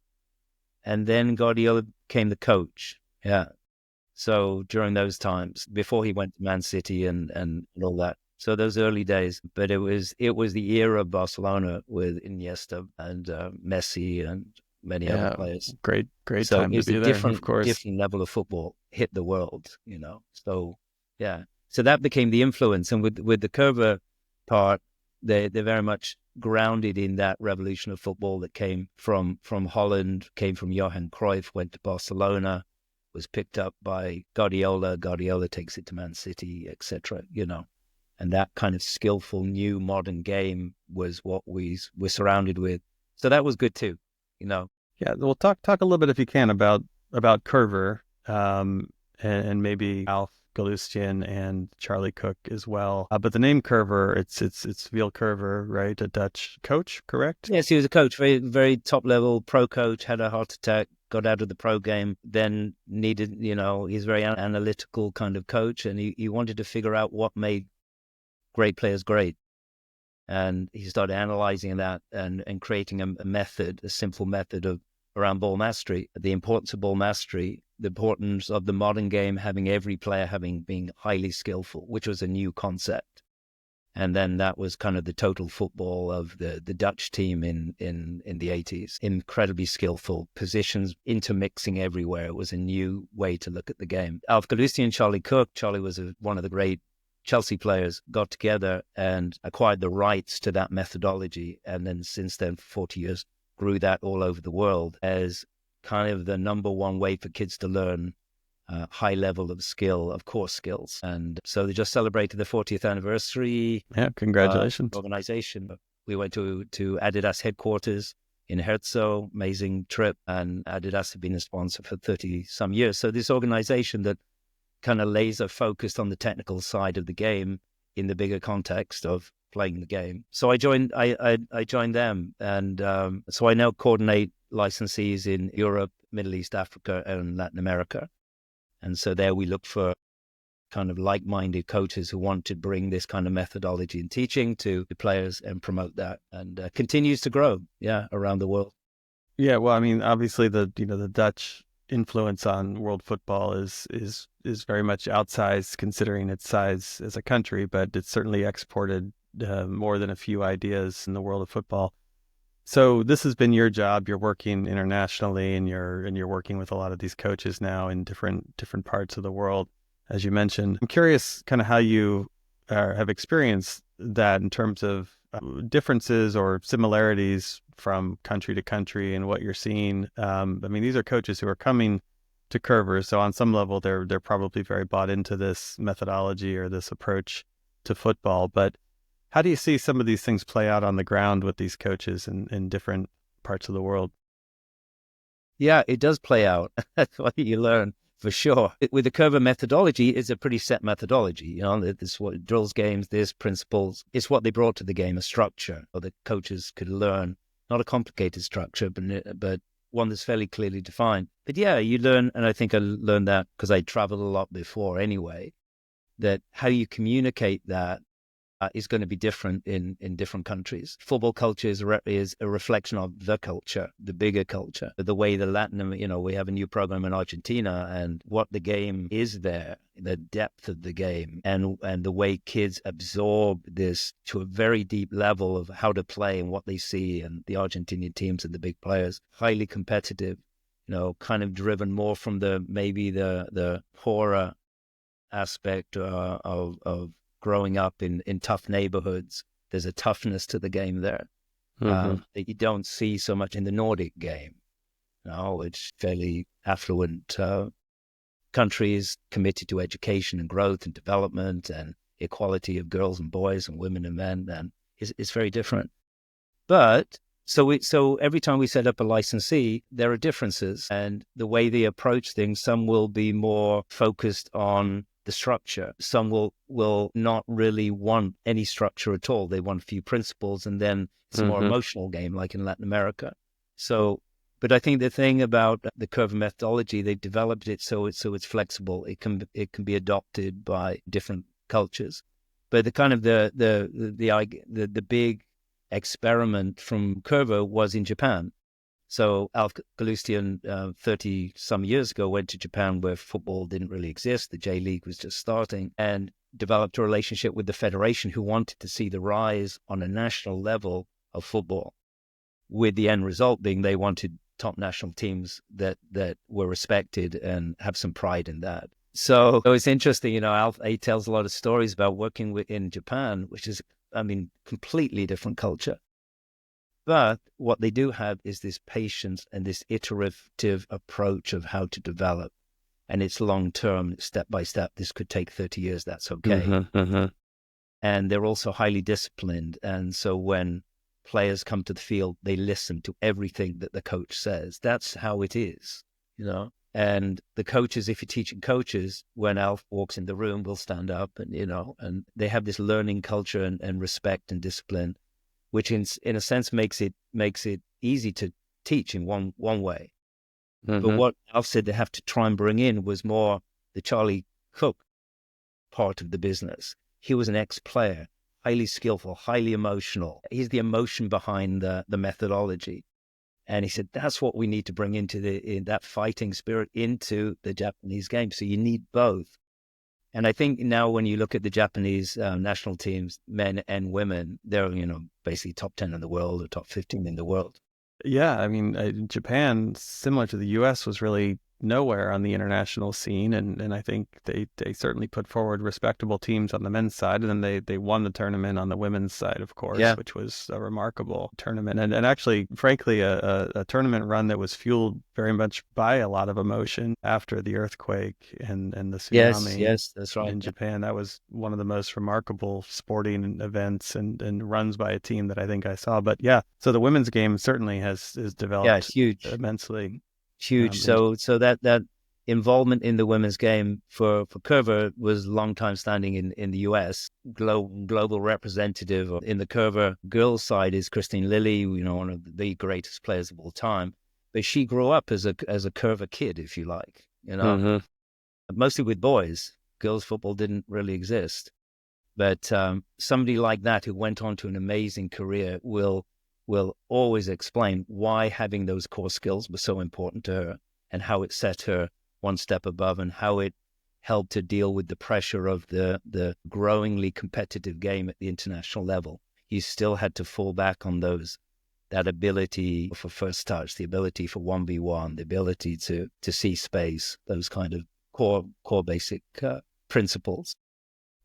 and then Guardiola became the coach. Yeah. So during those times, before he went to Man City and all that. So those early days, but it was the era of Barcelona with Iniesta and Messi and many other yeah, players. great So time to it's a be there, of course. different level of football hit the world, you know. So yeah, so that became the influence, and with the Coerver part, they're very much grounded in that revolution of football that came from Holland, came from Johan Cruyff, went to Barcelona, was picked up by Guardiola. Guardiola takes it to Man City, etc. You know, and that kind of skillful new modern game was what we were surrounded with. So that was good too, you know. Yeah, well, talk a little bit if you can about Coerver, and maybe Alf Galustian and Charlie Cook as well. But the name Coerver, it's Viel Coerver, right? A Dutch coach, correct? Yes, he was a coach, very, very top level pro coach, had a heart attack, got out of the pro game, then needed, you know, he's a very analytical kind of coach, and he wanted to figure out what made great players great. And he started analyzing that and creating a method, a simple method of around ball mastery, the importance of ball mastery, the importance of the modern game having every player being highly skillful, which was a new concept. And then that was kind of the total football of the Dutch team in the 80s. Incredibly skillful, positions intermixing everywhere. It was a new way to look at the game. Alf Galusti and Charlie Cook. Charlie was one of the great Chelsea players, got together and acquired the rights to that methodology. And then since then, for 40 years, grew that all over the world as kind of the number one way for kids to learn high level of skill, of course, skills. And so they just celebrated the 40th anniversary. Yeah, congratulations. Organization. We went to Adidas headquarters in Herzog, amazing trip. And Adidas have been a sponsor for 30 some years. So this organization that kind of laser focused on the technical side of the game in the bigger context of playing the game. So I joined them. And so I now coordinate licensees in Europe, Middle East, Africa, and Latin America. And so there we look for kind of like-minded coaches who want to bring this kind of methodology and teaching to the players and promote that, and continues to grow, around the world. Yeah, well, I mean, obviously the Dutch influence on world football is very much outsized considering its size as a country, but it's certainly exported more than a few ideas in the world of football. So this has been your job. You're working internationally, and you're working with a lot of these coaches now in different parts of the world, as you mentioned. I'm curious, kind of how you have experienced that in terms of differences or similarities from country to country and what you're seeing. I mean, these are coaches who are coming to Coerver, so on some level, they're probably very bought into this methodology or this approach to football, but how do you see some of these things play out on the ground with these coaches in different parts of the world? Yeah, it does play out. That's what you learn for sure. With the Coerver methodology, it's a pretty set methodology. You know, this is what drills games, this principles. It's what they brought to the game, a structure, or the coaches could learn. Not a complicated structure, but one that's fairly clearly defined. But yeah, you learn, and I think I learned that because I traveled a lot before anyway, that how you communicate that is going to be different in different countries. Football culture is a reflection of the culture, the bigger culture, the way the Latin, we have a new program in Argentina, and what the game is there, the depth of the game, and the way kids absorb this to a very deep level of how to play and what they see, and the Argentinian teams and the big players, highly competitive, kind of driven more from the poorer aspect of growing up in tough neighborhoods. There's a toughness to the game there that you don't see so much in the Nordic game. It's fairly affluent countries committed to education and growth and development and equality of girls and boys and women and men, and it's very different. But so every time we set up a licensee, there are differences, and the way they approach things, some will be more focused on the structure. Some will not really want any structure at all. They want a few principles, and then it's a more emotional game, like in Latin America. So But I think the thing about the Coerver methodology, they've developed it so it's flexible. It can be adopted by different cultures. But the kind of the big experiment from Coerver was in Japan. So Alf Galustian, 30 some years ago, went to Japan where football didn't really exist. The J League was just starting, and developed a relationship with the federation, who wanted to see the rise on a national level of football, with the end result being they wanted top national teams that were respected and have some pride in that. So it's interesting, Alf A tells a lot of stories about working in Japan, which is, completely different culture. But what they do have is this patience and this iterative approach of how to develop. And it's long-term, step by step. This could take 30 years. That's okay. And they're also highly disciplined. And so when players come to the field, they listen to everything that the coach says. That's how it is, And the coaches, if you're teaching coaches, when Alf walks in the room, will stand up and, and they have this learning culture and respect and discipline, which in a sense makes it easy to teach in one way. But what Alf said they have to try and bring in was more the Charlie Cook part of the business. He was an ex-player, highly skillful, highly emotional. He's the emotion behind the methodology. And he said, that's what we need to bring into that fighting spirit into the Japanese game. So you need both. And I think now when you look at the Japanese national teams, men and women, they're, basically top 10 in the world or top 15 in the world. Yeah, Japan, similar to the U.S., was really nowhere on the international scene, and I think they certainly put forward respectable teams on the men's side, and then they won the tournament on the women's side, of course, which was a remarkable tournament, and actually, frankly, a tournament run that was fueled very much by a lot of emotion after the earthquake and the tsunami. Yes, that's right. In Japan, that was one of the most remarkable sporting events and runs by a team that I think I saw. But yeah, so the women's game certainly has developed it's huge. Immensely. Huge. So that involvement in the women's game for Coerver was long time standing in the US. Global representative in the Coerver girls side is Christine Lilly, one of the greatest players of all time. But she grew up as a Coerver kid, if you like, mostly with boys. Girls football didn't really exist. But somebody like that who went on to an amazing career will always explain why having those core skills was so important to her, and how it set her one step above, and how it helped to deal with the pressure of the growingly competitive game at the international level. You still had to fall back on that ability for first touch, the ability for 1v1, the ability to see space, those kind of core basic principles.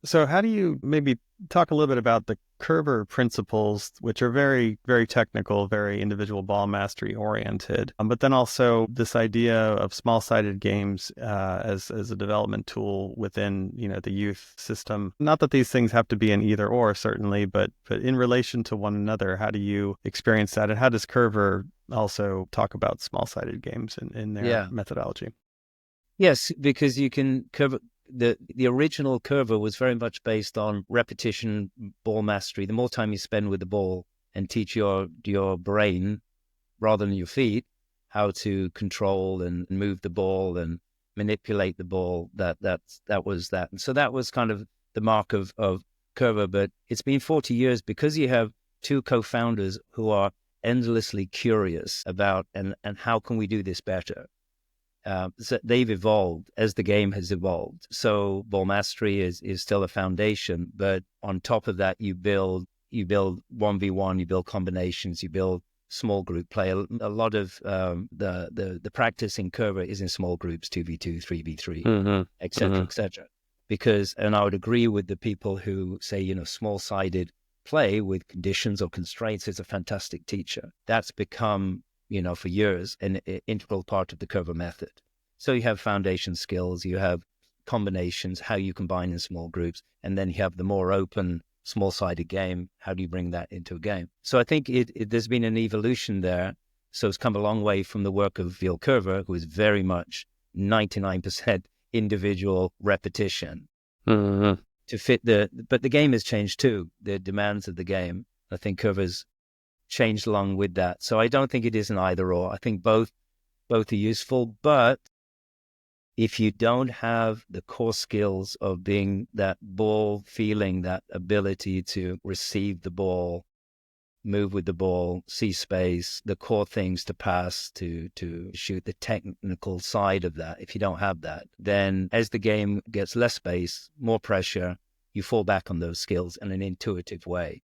So how do you maybe talk a little bit about the Coerver principles, which are very, very technical, very individual ball mastery oriented, but then also this idea of small-sided games as a development tool within, the youth system. Not that these things have to be an either or, certainly, but in relation to one another, how do you experience that? And how does Coerver also talk about small-sided games in their methodology? Yes, because you can cover the original Coerver was very much based on repetition, ball mastery. The more time you spend with the ball and teach your brain rather than your feet how to control and move the ball and manipulate the ball, that was that. And so that was kind of the mark of Coerver. But it's been 40 years because you have two co-founders who are endlessly curious about and how can we do this better. So they've evolved as the game has evolved. So ball mastery is still a foundation, but on top of that, you build 1v1, you build combinations, you build small group play. A lot of the practice in Coerver is in small groups, 2v2, 3v3, et cetera, et cetera. Because, and I would agree with the people who say, small-sided play with conditions or constraints is a fantastic teacher. That's become for years, an integral part of the Coerver method. So you have foundation skills, you have combinations, how you combine in small groups, and then you have the more open, small-sided game. How do you bring that into a game? So I think there's been an evolution there. So it's come a long way from the work of Phil Coerver, who is very much 99% individual repetition to fit but the game has changed too, the demands of the game. I think Coerver's changed along with that. So I don't think it is an either or. I think both are useful, but if you don't have the core skills of being that ball feeling, that ability to receive the ball, move with the ball, see space, the core things to pass, to shoot, the technical side of that, if you don't have that, then as the game gets less space, more pressure, you fall back on those skills in an intuitive way.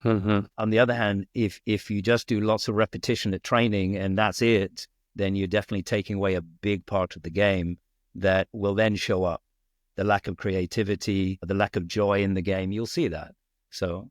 Mm-hmm. On the other hand, if you just do lots of repetition at training and that's it, then you're definitely taking away a big part of the game that will then show up. The lack of creativity, the lack of joy in the game, you'll see that. So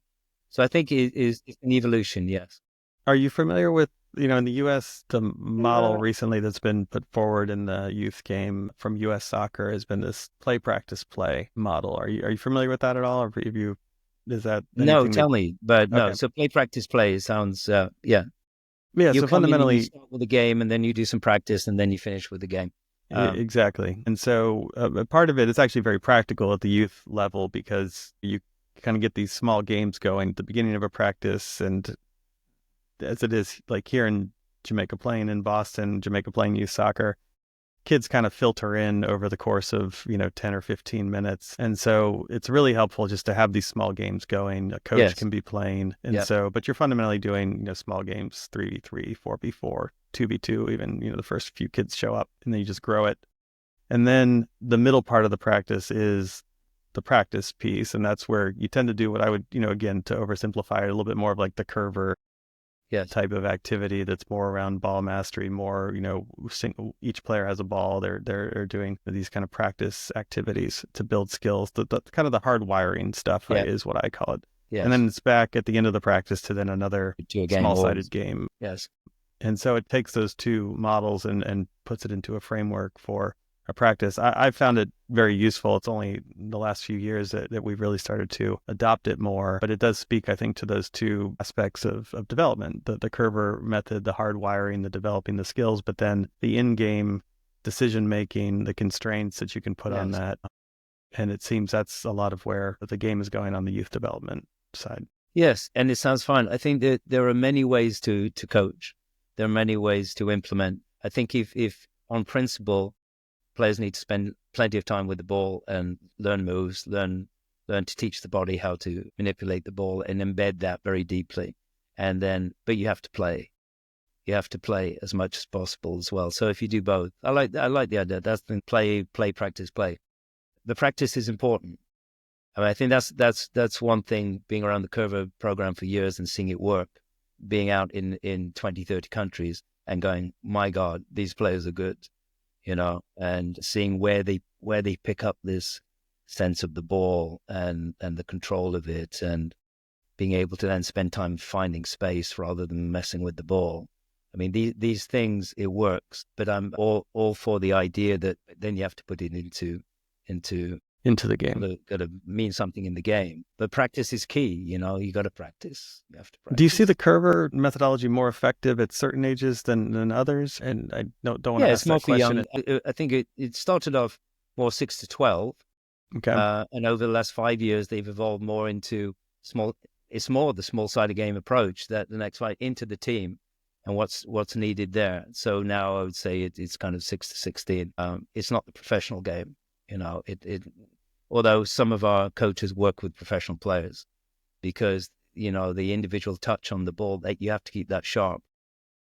I think it's an evolution, yes. Are you familiar with, in the U.S., the model recently that's been put forward in the youth game from U.S. soccer has been this play, practice, play model. Are you familiar with that at all? Or is that No, anything tell me, but no. Okay. So play, practice, play sounds, yeah. Yeah, You so come in and you fundamentally, start with the game, and then you do some practice, and then you finish with the game. exactly. And so part of it is actually very practical at the youth level because you kind of get these small games going at the beginning of a practice. And as it is like here in Jamaica Plain in Boston, Jamaica Plain youth soccer, kids kind of filter in over the course of, 10 or 15 minutes. And so it's really helpful just to have these small games going. A coach can be playing. And but you're fundamentally doing, small games, 3v3, 4v4, 2v2, even, the first few kids show up and then you just grow it. And then the middle part of the practice is the practice piece. And that's where you tend to do what I would, again, to oversimplify it, a little bit more of like the Coerver type of activity that's more around ball mastery, more, each player has a ball. They're doing these kind of practice activities to build skills. The kind of the hard wiring stuff is what I call it. Yes. And then it's back at the end of the practice to then another small-sided game. Yes. And so it takes those two models and puts it into a framework for a practice. I've found it very useful. It's only the last few years that we've really started to adopt it more, but it does speak, I think, to those two aspects of development, the Coerver method, the hard wiring, the developing the skills, but then the in-game decision-making, the constraints that you can put on that. And it seems that's a lot of where the game is going on the youth development side. Yes, and it sounds fun. I think that there are many ways to coach. There are many ways to implement. I think if on principle, players need to spend plenty of time with the ball and learn moves, learn to teach the body how to manipulate the ball and embed that very deeply. And then, but you have to play. You have to play as much as possible as well. So if you do both, I like the idea. That's the play, practice, play. The practice is important. I mean, I think that's one thing, being around the Coerver program for years and seeing it work, being out in 20, 30 countries and going, my God, these players are good. And seeing where they pick up this sense of the ball and the control of it, and being able to then spend time finding space rather than messing with the ball. I mean, these things, it works, but I'm all for the idea that then you have to put it into the game. Got to mean something in the game. But practice is key. You got to practice. You have to practice. Do you see the Coerver methodology more effective at certain ages than others? And I don't want to ask that question. It's more for young. I think it started off more 6 to 12. Okay. And over the last 5 years, they've evolved more into small. It's more the small-sided game approach, that the next fight into the team and what's needed there. So now I would say it's kind of 6 to 16. It's not the professional game. Although some of our coaches work with professional players, because the individual touch on the ball, that you have to keep that sharp,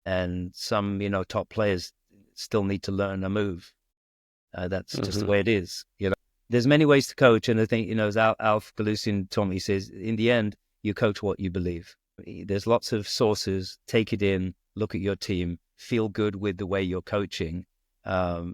and some top players still need to learn a move. That's just the way it is. There's many ways to coach, and I think as Alf Galusian taught me, he says, in the end, you coach what you believe. There's lots of sources. Take it in, look at your team, feel good with the way you're coaching, and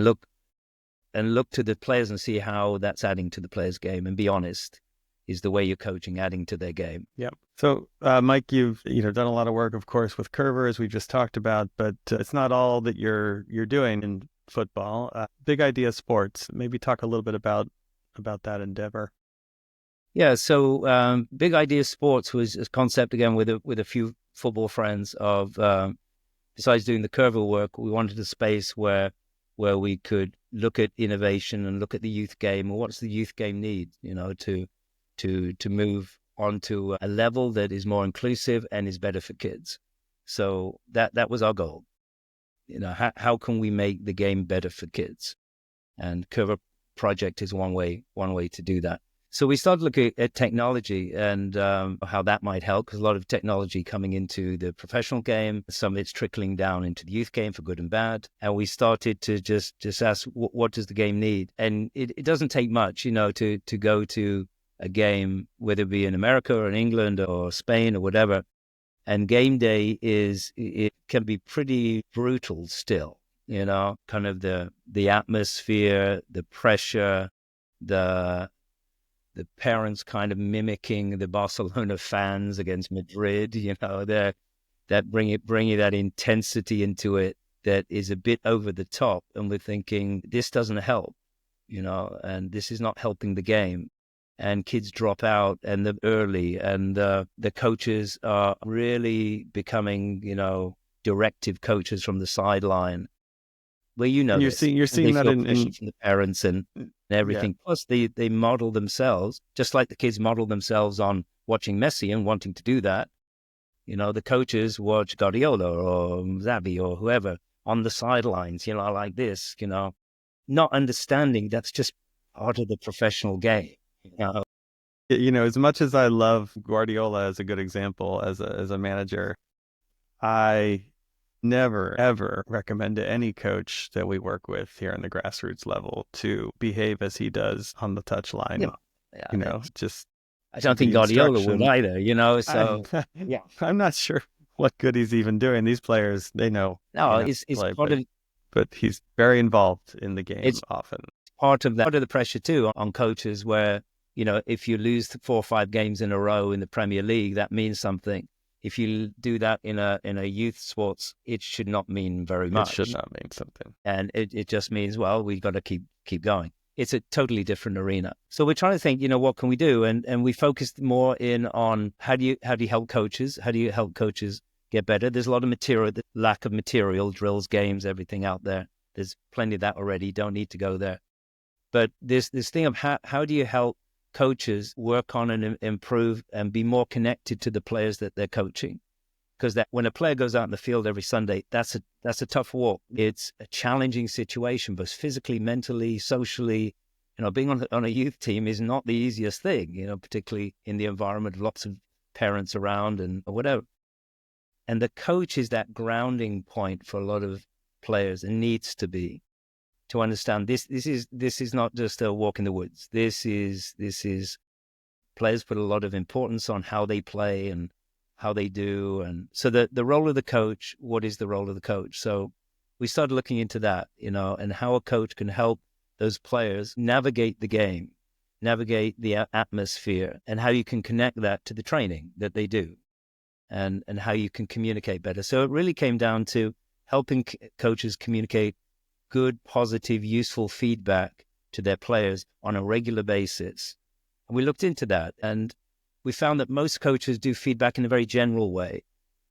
look to the players and see how that's adding to the players' game, and be honest. Is the way you're coaching adding to their game? Yeah. So, Mike, you've done a lot of work, of course, with Coerver, as we just talked about, but it's not all that you're doing in football. Big Idea Sports. Maybe talk a little bit about that endeavor. Yeah. So, Big Idea Sports was a concept again with a few football friends of. Besides doing the Coerver work, we wanted a space where we could look at innovation and look at the youth game, or what's the youth game need, to move onto a level that is more inclusive and is better for kids. So that was our goal. How can we make the game better for kids? And Coerver Project is one way to do that. So we started looking at technology and how that might help, because a lot of technology coming into the professional game, some of it's trickling down into the youth game for good and bad. And we started to just ask, what does the game need? And it doesn't take much, to go to a game, whether it be in America or in England or Spain or whatever. And game day it can be pretty brutal still, kind of the atmosphere, the pressure, the parents kind of mimicking the Barcelona fans against Madrid, that bringing that intensity into it that is a bit over the top. And we're thinking, this doesn't help, and this is not helping the game. And kids drop out and they're early, and the coaches are really becoming, directive coaches from the sideline. Well, you're seeing that in from the parents and everything. Yeah. Plus, they model themselves, just like the kids model themselves on watching Messi and wanting to do that. The coaches watch Guardiola or Xavi or whoever on the sidelines, like this, not understanding that's just part of the professional game. As much as I love Guardiola as a good example as a manager, I never, ever recommend to any coach that we work with here on the grassroots level to behave as he does on the touchline. I don't think Guardiola would either, so yeah. I'm not sure what good he's even doing. These players, they know. No, it's part of, but he's very involved in the game often. Part of the pressure too on coaches where, if you lose 4 or 5 games in a row in the Premier League, that means something. If you do that in a youth sports, it should not mean very much. It should not mean something. And it just means, well, we've got to keep going. It's a totally different arena. So we're trying to think, what can we do? And we focused more in on how do you help coaches? How do you help coaches get better? There's a lot of material, the lack of material, drills, games, everything out there. There's plenty of that already. Don't need to go there. But this thing of how do you help coaches work on and improve and be more connected to the players that they're coaching? Because that when a player goes out in the field every Sunday, that's a tough walk. It's a challenging situation, both physically, mentally, socially. Being on a youth team is not the easiest thing, particularly in the environment of lots of parents around and whatever. And the coach is that grounding point for a lot of players and needs to be. To understand this is not just a walk in the woods. This is players put a lot of importance on how they play and how they do. And so the role of the coach, what is the role of the coach? So we started looking into that, and how a coach can help those players navigate the game, navigate the atmosphere, and how you can connect that to the training that they do, and how you can communicate better. So it really came down to helping coaches communicate good, positive, useful feedback to their players on a regular basis. And we looked into that, and we found that most coaches do feedback in a very general way.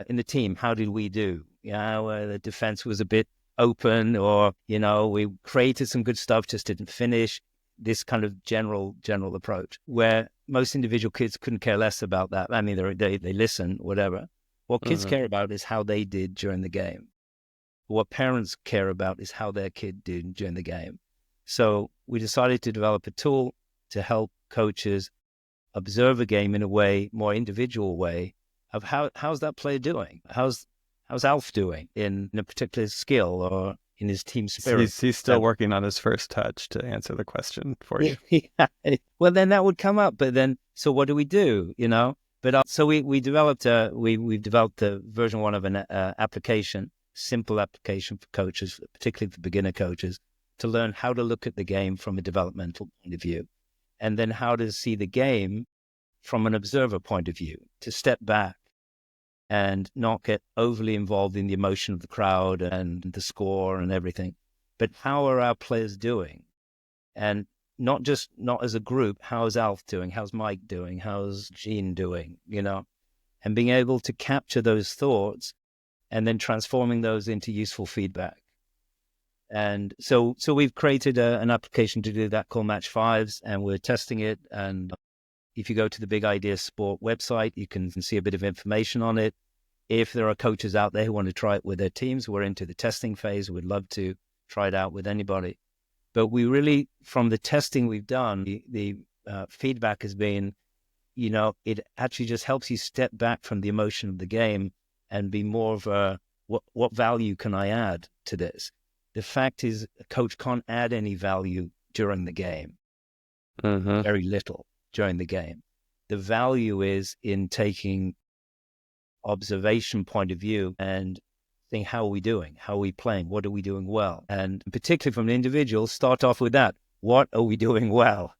In the team, how did we do? The defense was a bit open, or, we created some good stuff, just didn't finish. This kind of general approach, where most individual kids couldn't care less about that. I mean, they listen, whatever. What kids care about is how they did during the game. What parents care about is how their kid did during the game. So we decided to develop a tool to help coaches observe a game in a way, more individual way, of how's that player doing? How's Alf doing in a particular skill or in his team spirit? He's still working on his first touch, to answer the question for you. Yeah. Well, then that would come up. But then, so what do we do? But so we've developed a version 1 of an application. Simple application for coaches, particularly for beginner coaches, to learn how to look at the game from a developmental point of view, and then how to see the game from an observer point of view, to step back and not get overly involved in the emotion of the crowd and the score and everything, but how are our players doing? And not as a group, how's Alf doing? How's Mike doing? How's Jean doing? And being able to capture those thoughts and then transforming those into useful feedback. And so we've created an application to do that called Match Fives, and we're testing it. And If you go to the Big Idea Sport website, you can see a bit of information on it. If there are coaches out there who want to try it with their teams, we're into the testing phase. We'd love to try it out with anybody. But we really, from the testing we've done, the feedback has been, it actually just helps you step back from the emotion of the game and be more of a, what value can I add to this? The fact is, a coach can't add any value during the game. Very little during the game. The value is in taking observation point of view and saying, how are we doing? How are we playing? What are we doing well? And particularly from an individual, start off with that. What are we doing well?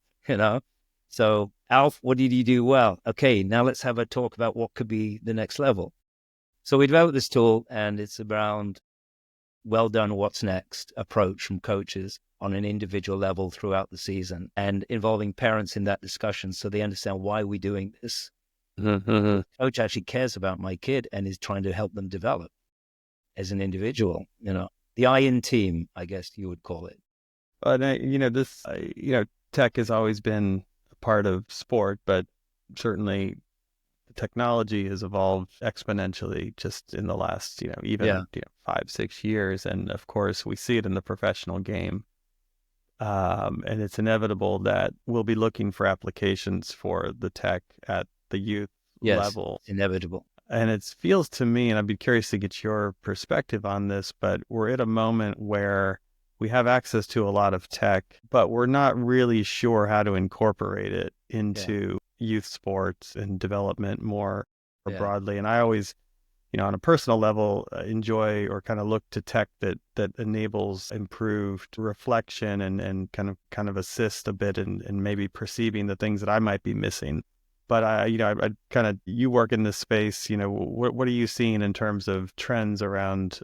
So Alf, what did you do well? Okay, now let's have a talk about what could be the next level. So we developed this tool, and it's around well done, what's next approach from coaches on an individual level throughout the season, and involving parents in that discussion so they understand why we're doing this. Coach actually cares about my kid and is trying to help them develop as an individual, the I-in team, I guess you would call it. But, tech has always been a part of sport, but certainly the technology has evolved exponentially just in the last, 5-6 years. And of course, we see it in the professional game. And it's inevitable that we'll be looking for applications for the tech at the youth level. Inevitable. And it feels to me, and I'd be curious to get your perspective on this, but we're at a moment where we have access to a lot of tech, but we're not really sure how to incorporate it into youth sports and development more broadly. And I always, on a personal level, enjoy or kind of look to tech that enables improved reflection and kind of assist a bit in maybe perceiving the things that I might be missing. But I kind of, you work in this space, what are you seeing in terms of trends around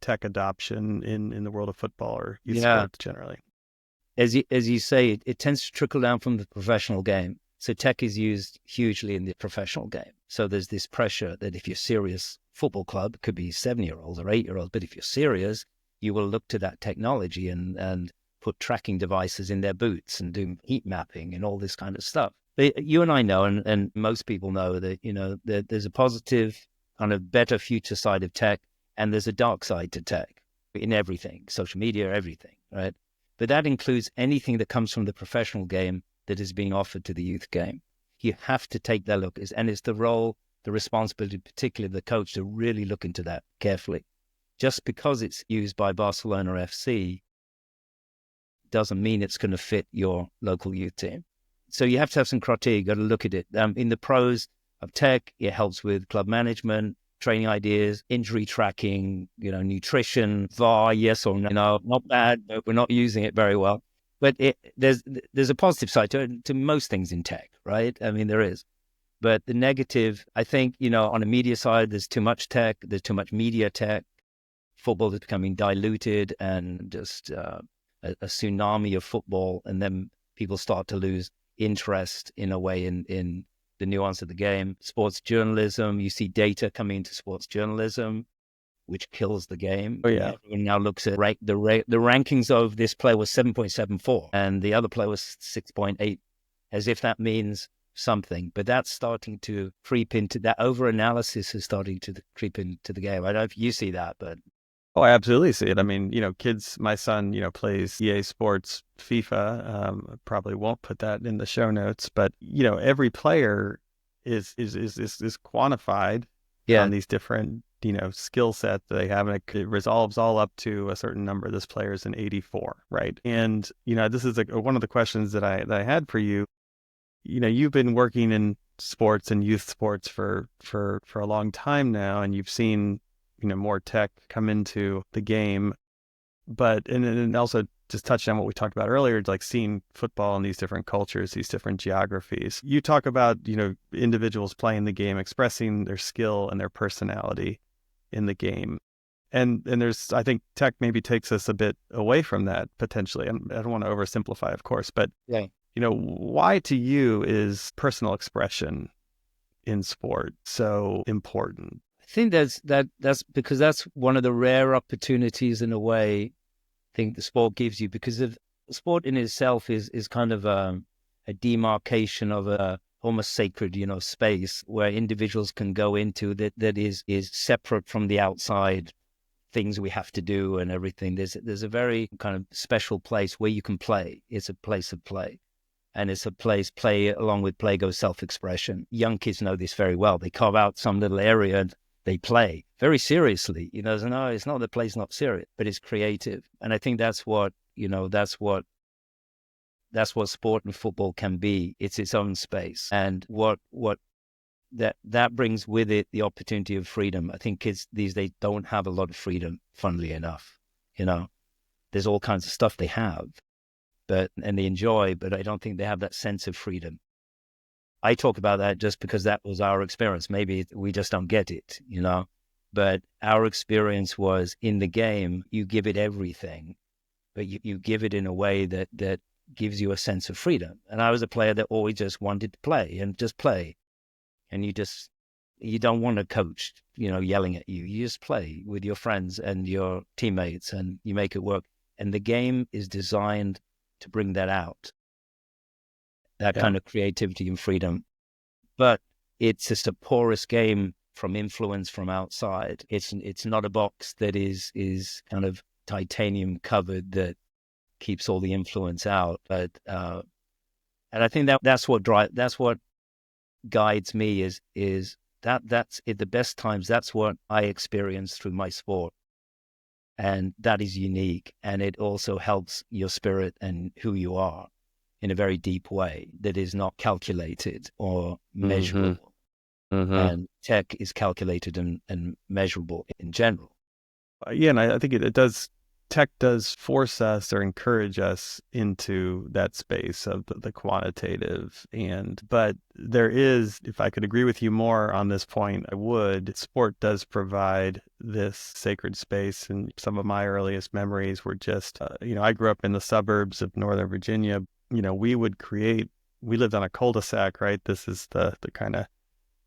tech adoption in the world of football or youth sports generally? As you say, it tends to trickle down from the professional game. So tech is used hugely in the professional game. So there's this pressure that if you're serious, football club, it could be 7-year-olds or 8-year-olds, but if you're serious, you will look to that technology and put tracking devices in their boots and do heat mapping and all this kind of stuff. But you and I know, and most people know that, there's a positive kind of better future side of tech, and there's a dark side to tech in everything, social media, everything, right? But that includes anything that comes from the professional game that is being offered to the youth game. You have to take that look, and it's the role, the responsibility, particularly of the coach, to really look into that carefully. Just because it's used by Barcelona FC doesn't mean it's going to fit your local youth team. So you have to have some criteria. You got to look at it. In the pros of tech, it helps with club management, training ideas, injury tracking, nutrition, VAR, yes or no, not bad, but we're not using it very well. But there's a positive side to most things in tech, right? I mean, there is. But the negative, I think, on a media side, there's too much tech, there's too much media tech. Football is becoming diluted and just a tsunami of football, and then people start to lose interest in a way in the nuance of the game. Sports journalism, you see data coming into sports journalism, which kills the game. Oh yeah. Everyone now looks at the rankings of this player was 7.74 and the other player was 6.8, as if that means something. But that's starting to creep into that. Over analysis is starting to creep into the game. I don't know if you see that, but Oh, I absolutely see it. I mean, kids, my son, plays EA Sports FIFA. Probably won't put that in the show notes, but every player is quantified on these different, skill sets that they have, and it resolves all up to a certain number. This player is an 84, right? And this is one of the questions that I had for you. You've been working in sports and youth sports for a long time now, and you've seen more tech come into the game, but and also just touching on what we talked about earlier, like seeing football in these different cultures, these different geographies. You talk about individuals playing the game, expressing their skill and their personality in the game, and there's, I think tech maybe takes us a bit away from that potentially. I don't want to oversimplify, of course, but why to you is personal expression in sport so important? I think that's because that's one of the rare opportunities in a way I think the sport gives you, because of sport in itself is kind of a demarcation of a almost sacred, space where individuals can go into that is separate from the outside things we have to do and everything. There's a very kind of special place where you can play. It's a place of play. And it's a place, play along with play goes self-expression. Young kids know this very well. They carve out some little area and they play very seriously. So no, it's not that play's not serious, but it's creative. And I think that's what sport and football can be. It's its own space. And what that brings with it the opportunity of freedom. I think kids these days don't have a lot of freedom, funnily enough. There's all kinds of stuff they have, and they enjoy, but I don't think they have that sense of freedom. I talk about that just because that was our experience. Maybe we just don't get it, but our experience was in the game, you give it everything, but you give it in a way that gives you a sense of freedom. And I was a player that always just wanted to play and just play. And you don't want a coach, yelling at you. You just play with your friends and your teammates and you make it work. And the game is designed to bring that out, that kind of creativity and freedom. But it's just a porous game from influence from outside. It's not a box that is kind of titanium covered that keeps all the influence out. But and I think that's what guides me is that's at the best times. That's what I experienced through my sport, and that is unique. And it also helps your spirit and who you are in a very deep way that is not calculated or measurable. And tech is calculated and measurable in general. Yeah, and I think it does. Tech does force us or encourage us into that space of the quantitative. But there is, if I could agree with you more on this point, I would. Sport does provide this sacred space. And some of my earliest memories were just, I grew up in the suburbs of Northern Virginia. We lived on a cul-de-sac, right? This is the kind of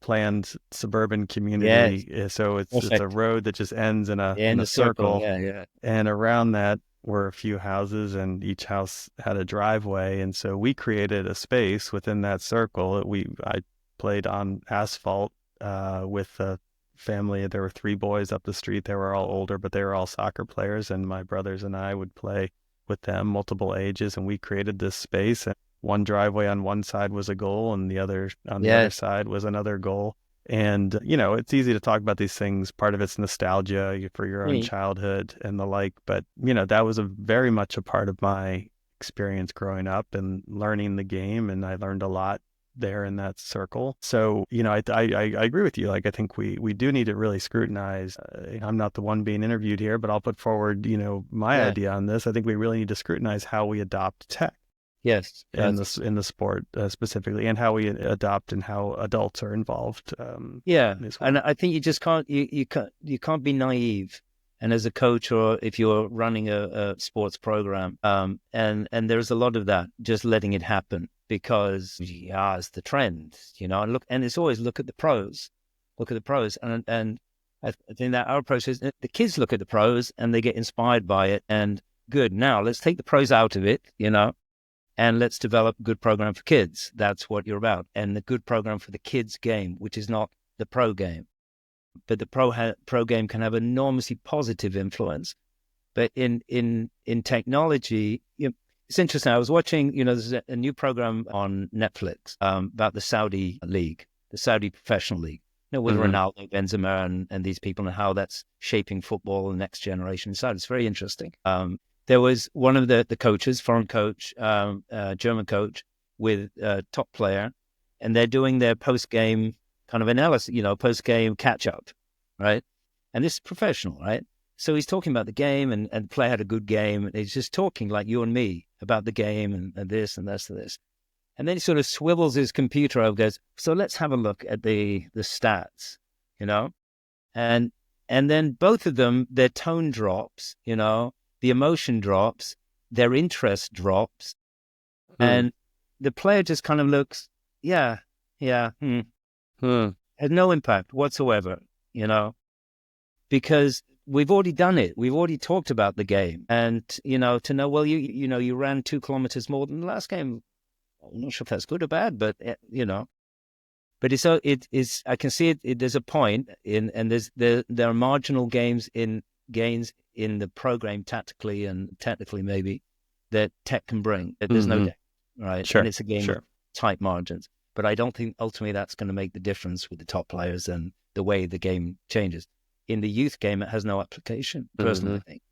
planned suburban community. Yes. So it's a road that just ends in a circle. Yeah. And around that were a few houses, and each house had a driveway. And so we created a space within that circle. I played on asphalt with a family. There were 3 boys up the street. They were all older, but they were all soccer players. And my brothers and I would play with them, multiple ages. And we created this space. And one driveway on one side was a goal, and the other on the other side was another goal. And, it's easy to talk about these things. Part of it's nostalgia for your own childhood and the like. But, that was very much a part of my experience growing up and learning the game. And I learned a lot there in that circle. So, I agree with you. Like, I think we do need to really scrutinize. I'm not the one being interviewed here, but I'll put forward, my idea on this. I think we really need to scrutinize how we adopt tech. Yes, in the sport specifically, and how we adopt and how adults are involved. And I think you just can't you can't be naive. And as a coach, or if you're running a sports program, and there's a lot of that, just letting it happen because it's the trend, and it's always look at the pros, and I think that our approach is the kids look at the pros and they get inspired by it, and good. Now let's take the pros out of it, and let's develop a good program for kids. That's what you're about. And the good program for the kids game, which is not the pro game. But the pro game can have enormously positive influence. But in technology, it's interesting. I was watching, there's a new program on Netflix about the Saudi league, the Saudi professional league, with Ronaldo, Benzema, and these people, and how that's shaping football and the next generation. So it's very interesting. There was one of the coaches, foreign coach, German coach, with a top player, and they're doing their post-game kind of analysis, post-game catch-up, right? And this is professional, right? So he's talking about the game, and the player had a good game, and he's just talking like you and me about the game and this and this and this. And then he sort of swivels his computer over, goes, so let's have a look at the stats, And then both of them, their tone drops, the emotion drops, their interest drops, and the player just kind of looks, has no impact whatsoever, because we've already done it. We've already talked about the game, and to know, well, you ran 2 kilometers more than the last game. I'm not sure if that's good or bad, but but it is. I can see it. There's a point and there are marginal gains in the program tactically and technically maybe that tech can bring. That there's no doubt, right? Sure. And it's a game of tight margins. But I don't think ultimately that's going to make the difference with the top players and the way the game changes. In the youth game, it has no application, personally, I think.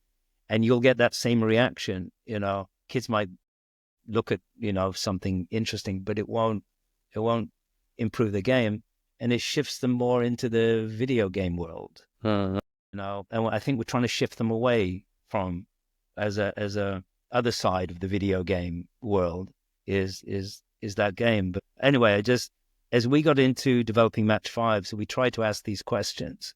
And you'll get that same reaction. Kids might look at, something interesting, but it won't improve the game. And it shifts them more into the video game world. And I think we're trying to shift them away from as a other side of the video game world is that game. But anyway, as we got into developing Match 5, so we tried to ask these questions.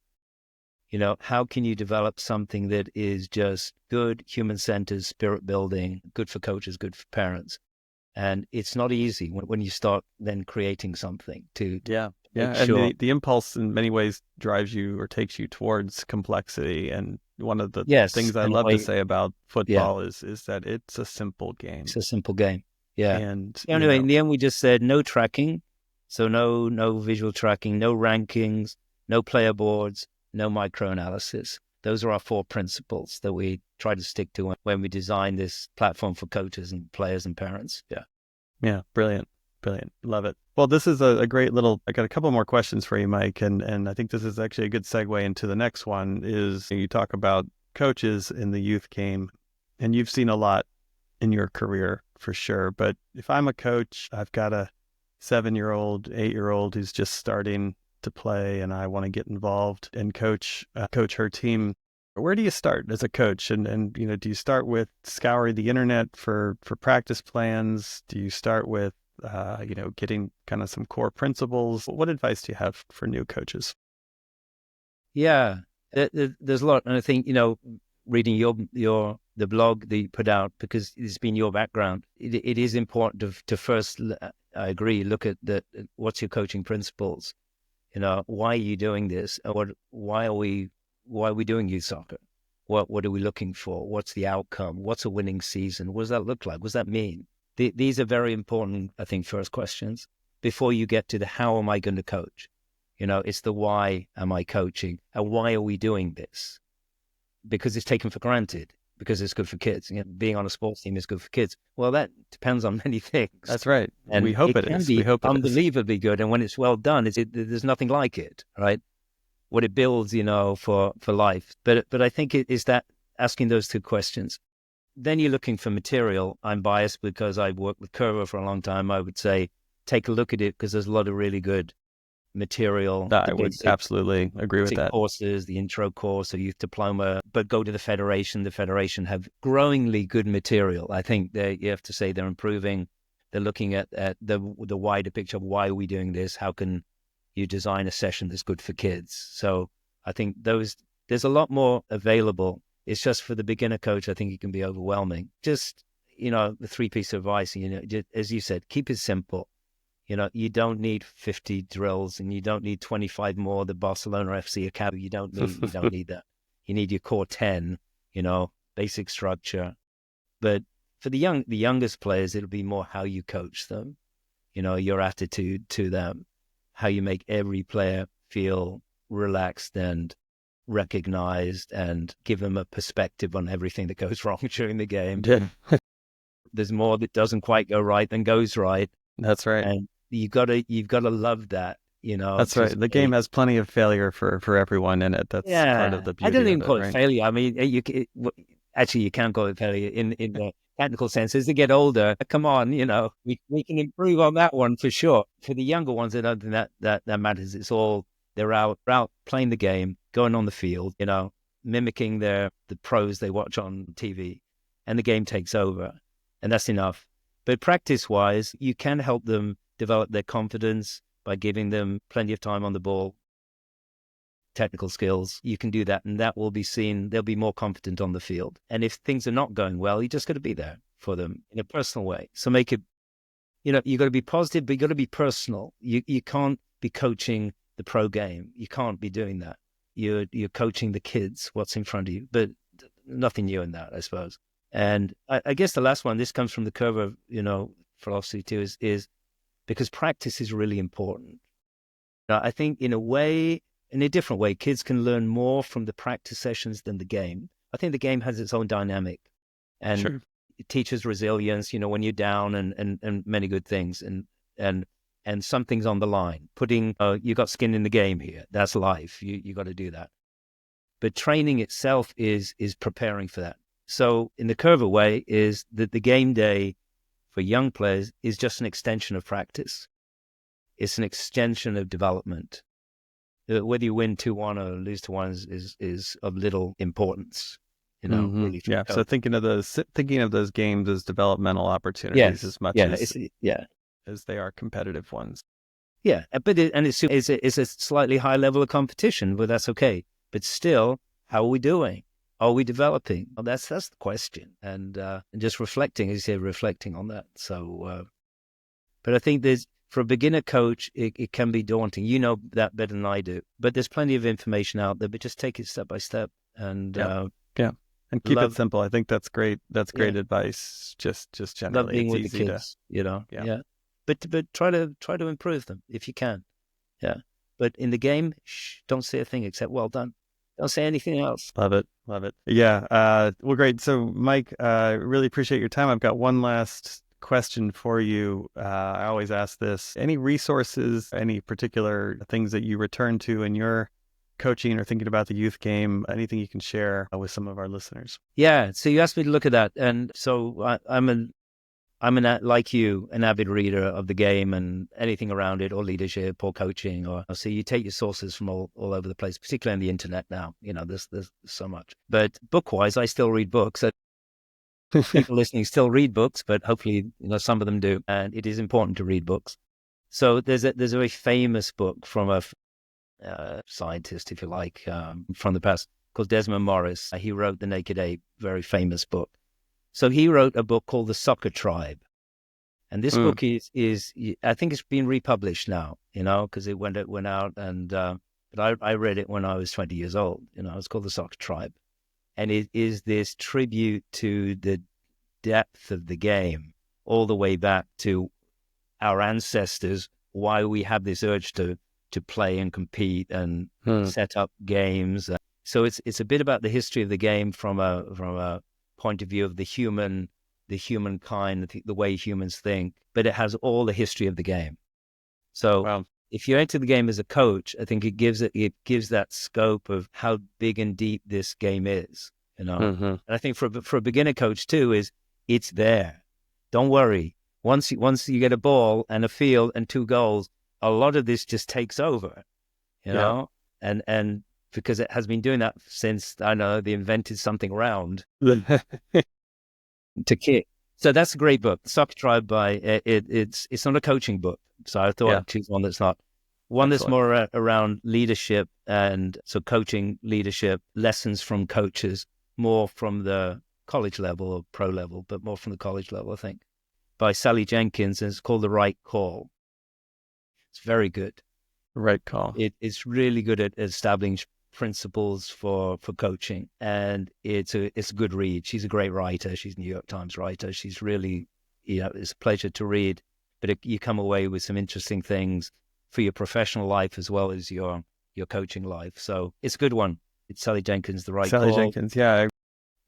How can you develop something that is just good, human-centered, spirit-building, good for coaches, good for parents? And it's not easy when you start then creating something to Yeah. And sure. the impulse in many ways drives you or takes you towards complexity. And one of the things I love to say about football is that it's a simple game. It's a simple game. Yeah. And anyway, in the end, we just said no tracking. So no visual tracking, no rankings, no player boards, no microanalysis. Those are our 4 principles that we try to stick to when we design this platform for coaches and players and parents. Yeah. Yeah. Brilliant. Love it. Well, this is a great I got a couple more questions for you, Mike. And I think this is actually a good segue into the next one is you talk about coaches in the youth game, and you've seen a lot in your career for sure. But if I'm a coach, I've got a 7-year-old, 8-year-old who's just starting to play, and I want to get involved and coach her team. Where do you start as a coach? And do you start with scouring the internet for practice plans? Do you start with getting kind of some core principles? What advice do you have for new coaches? Yeah, there's a lot, and I think reading the blog that you put out, because it's been your background. It is important to first, I agree, look at what's your coaching principles. Why are you doing this? Why are we doing youth soccer? What are we looking for? What's the outcome? What's a winning season? What does that look like? What does that mean? These are very important, I think, first questions before you get to the how am I going to coach? It's the why am I coaching and why are we doing this? Because it's taken for granted, because it's good for kids. Being on a sports team is good for kids. Well, that depends on many things. That's right. And we hope it is. We hope it is unbelievably good. And when it's well done, there's nothing like it, right? What it builds, for life. But I think it is that asking those 2 questions. Then you're looking for material. I'm biased because I've worked with Coerver for a long time. I would say take a look at it because there's a lot of really good material. I would absolutely agree with that. Courses, the intro course, a youth diploma, but go to the federation. The federation have growingly good material. I think you have to say they're improving. They're looking at the wider picture of why are we doing this? How can you design a session that's good for kids? So I think there's a lot more available. It's just for the beginner coach, I think it can be overwhelming. Just, the 3 piece of advice, as you said, keep it simple. You don't need 50 drills and you don't need 25 more, the Barcelona FC Academy. You don't need that. You need your core 10, basic structure. But for the youngest players, it'll be more how you coach them, your attitude to them, how you make every player feel relaxed and recognized and give them a perspective on everything that goes wrong during the game. There's more that doesn't quite go right than goes right. That's right. And you've got to love that, That's right. The game has plenty of failure for everyone in it. That's part of the beauty. I don't even call it right? failure. I mean, you can't call it failure in the technical sense. As they get older, come on, we can improve on that one for sure. For the younger ones, I don't think that matters. It's all they're out playing the game, going on the field, mimicking the pros they watch on TV, and the game takes over, and that's enough. But practice-wise, you can help them develop their confidence by giving them plenty of time on the ball, technical skills. You can do that, and that will be seen. They'll be more confident on the field. And if things are not going well, you just got to be there for them in a personal way. So make it, you got to be positive, but you got to be personal. You can't be coaching the pro game. You can't be doing that. You're coaching the kids, what's in front of you, but nothing new in that, I suppose. And I guess the last one, this comes from the Coerver, philosophy too is because practice is really important. I think in a different way, kids can learn more from the practice sessions than the game. I think the game has its own dynamic, and Sure. it teaches resilience, when you're down, and many good things, and something's on the line. You got skin in the game here. That's life. You got to do that. But training itself is preparing for that. So in the Coerver way is that the game day for young players is just an extension of practice. It's an extension of development. Whether you win 2-1 or lose 2-1 is of little importance, really. Yeah. So thinking of those games as developmental opportunities as much as they are competitive ones. Yeah, but it's a slightly high level of competition, but that's okay. But still, how are we doing? Are we developing? Well, that's the question, and just reflecting, as you say, reflecting on that. So, but I think for a beginner coach, it can be daunting. You know that better than I do. But there's plenty of information out there. But just take it step by step, and and keep it simple. I think that's great. That's great advice. Just generally, love being with the kids. Yeah. But try to improve them if you can. Yeah. But in the game, don't say a thing except well done. Don't say anything else. Love it. Yeah. Well, great. So, Mike, really appreciate your time. I've got one last question for you. I always ask this. Any resources, any particular things that you return to in your coaching or thinking about the youth game, anything you can share with some of our listeners? Yeah. So you asked me to look at that. And so I'm like you, an avid reader of the game and anything around it, or leadership or coaching, so you take your sources from all over the place, particularly on the internet now. There's so much. But book-wise, I still read books. People listening still read books, but hopefully, some of them do. And it is important to read books. So there's a very famous book from a scientist, if you like, from the past, called Desmond Morris. He wrote The Naked Ape, very famous book. So he wrote a book called The Soccer Tribe. And this book is I think it's been republished now, because it went out, and but I read it when I was 20 years old. It's called The Soccer Tribe. And it is this tribute to the depth of the game, all the way back to our ancestors, why we have this urge to play and compete and set up games. So it's a bit about the history of the game from a point of view of the humankind, the way humans think, but it has all the history of the game. So if you enter the game as a coach, I think it gives that scope of how big and deep this game is, And I think for a beginner coach too, it's there. Don't worry. Once you get a ball and a field and 2 goals, a lot of this just takes over, and because it has been doing that since, I know, they invented something round to kick. So that's a great book, Soccer Tribe it's not a coaching book. So I thought I'd choose one that's not. One that's more around leadership, and so coaching, leadership, lessons from coaches, more from the college level or pro level, but more from the college level, I think, by Sally Jenkins, and it's called The Right Call. It's very good. Right Call. It's really good at establishing principles for coaching, and it's a good read. She's a great writer. She's a New York Times writer. She's really, it's a pleasure to read, but you come away with some interesting things for your professional life as well as your coaching life. So it's a good one. It's Sally Jenkins, The Right Call. Sally Jenkins, yeah.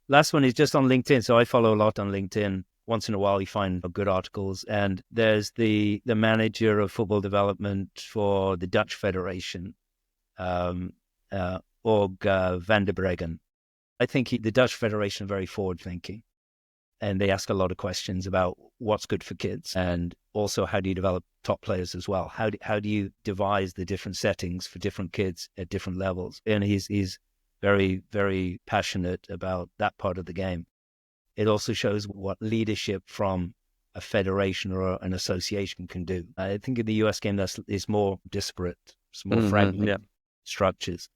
Last one is just on LinkedIn. So I follow a lot on LinkedIn. Once in a while, you find good articles. And there's the manager of football development for the Dutch Federation, Org van der Breggen. I think the Dutch Federation are very forward-thinking. And they ask a lot of questions about what's good for kids, and also how do you develop top players as well? How do you devise the different settings for different kids at different levels? And he's very, very passionate about that part of the game. It also shows what leadership from a federation or an association can do. I think in the US game is more disparate, it's more fragmented structures,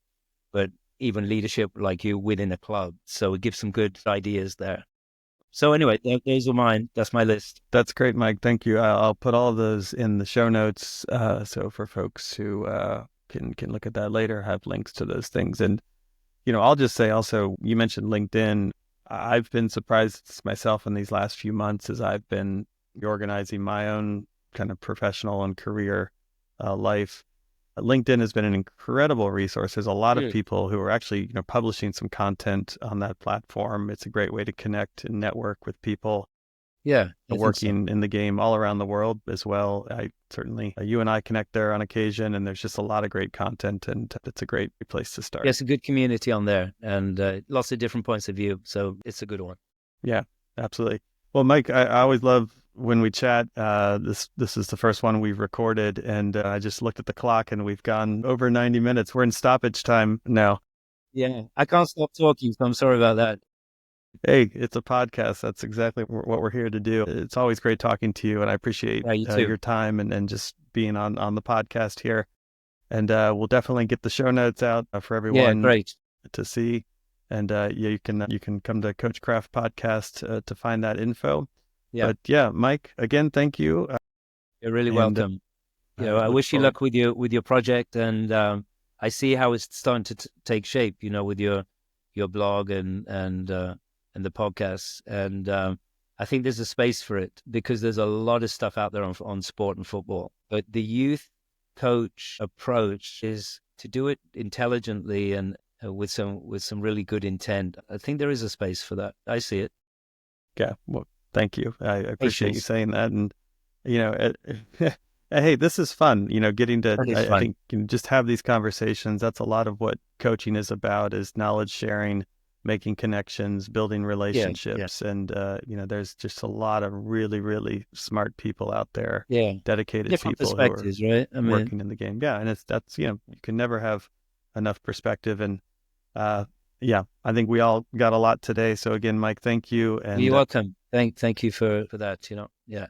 but even leadership like you within a club. So it gives some good ideas there. So anyway, those are mine. That's my list. That's great, Mike. Thank you. I'll put all of those in the show notes. So for folks who can look at that later, have links to those things. And, I'll just say also, you mentioned LinkedIn. I've been surprised myself in these last few months as I've been organizing my own kind of professional and career life. LinkedIn has been an incredible resource. There's a lot of people who are actually, publishing some content on that platform. It's a great way to connect and network with people working in the game all around the world as well. I certainly, you and I connect there on occasion, and there's just a lot of great content, and it's a great place to start. Yeah, it's a good community on there, and lots of different points of view. So it's a good one. Yeah, absolutely. Well, Mike, I always love when we chat. This is the first one we've recorded, and I just looked at the clock, and we've gone over 90 minutes. We're in stoppage time now. Yeah, I can't stop talking, so I'm sorry about that. Hey, it's a podcast. That's exactly what we're here to do. It's always great talking to you, and I appreciate your time and just being on the podcast here. And we'll definitely get the show notes out for everyone to see. And you can come to Coach Craft Podcast to find that info. Yeah. But yeah, Mike, again, thank you. You're really welcome. I wish you luck with your project, and I see how it's starting to take shape. With your blog and the podcast, and I think there's a space for it because there's a lot of stuff out there on sport and football. But the youth coach approach is to do it intelligently and with some really good intent. I think there is a space for that. I see it. Yeah. Well, thank you. I appreciate you saying that. And, hey, this is fun, getting to, I think just have these conversations. That's a lot of what coaching is about, is knowledge sharing, making connections, building relationships. And, there's just a lot of really, really smart people out there, dedicated different people perspectives, who are right? working in the game. Yeah. And that's, you can never have enough perspective. And, I think we all got a lot today. So again, Mike, thank you. And you're welcome. Thank you for that, Yeah.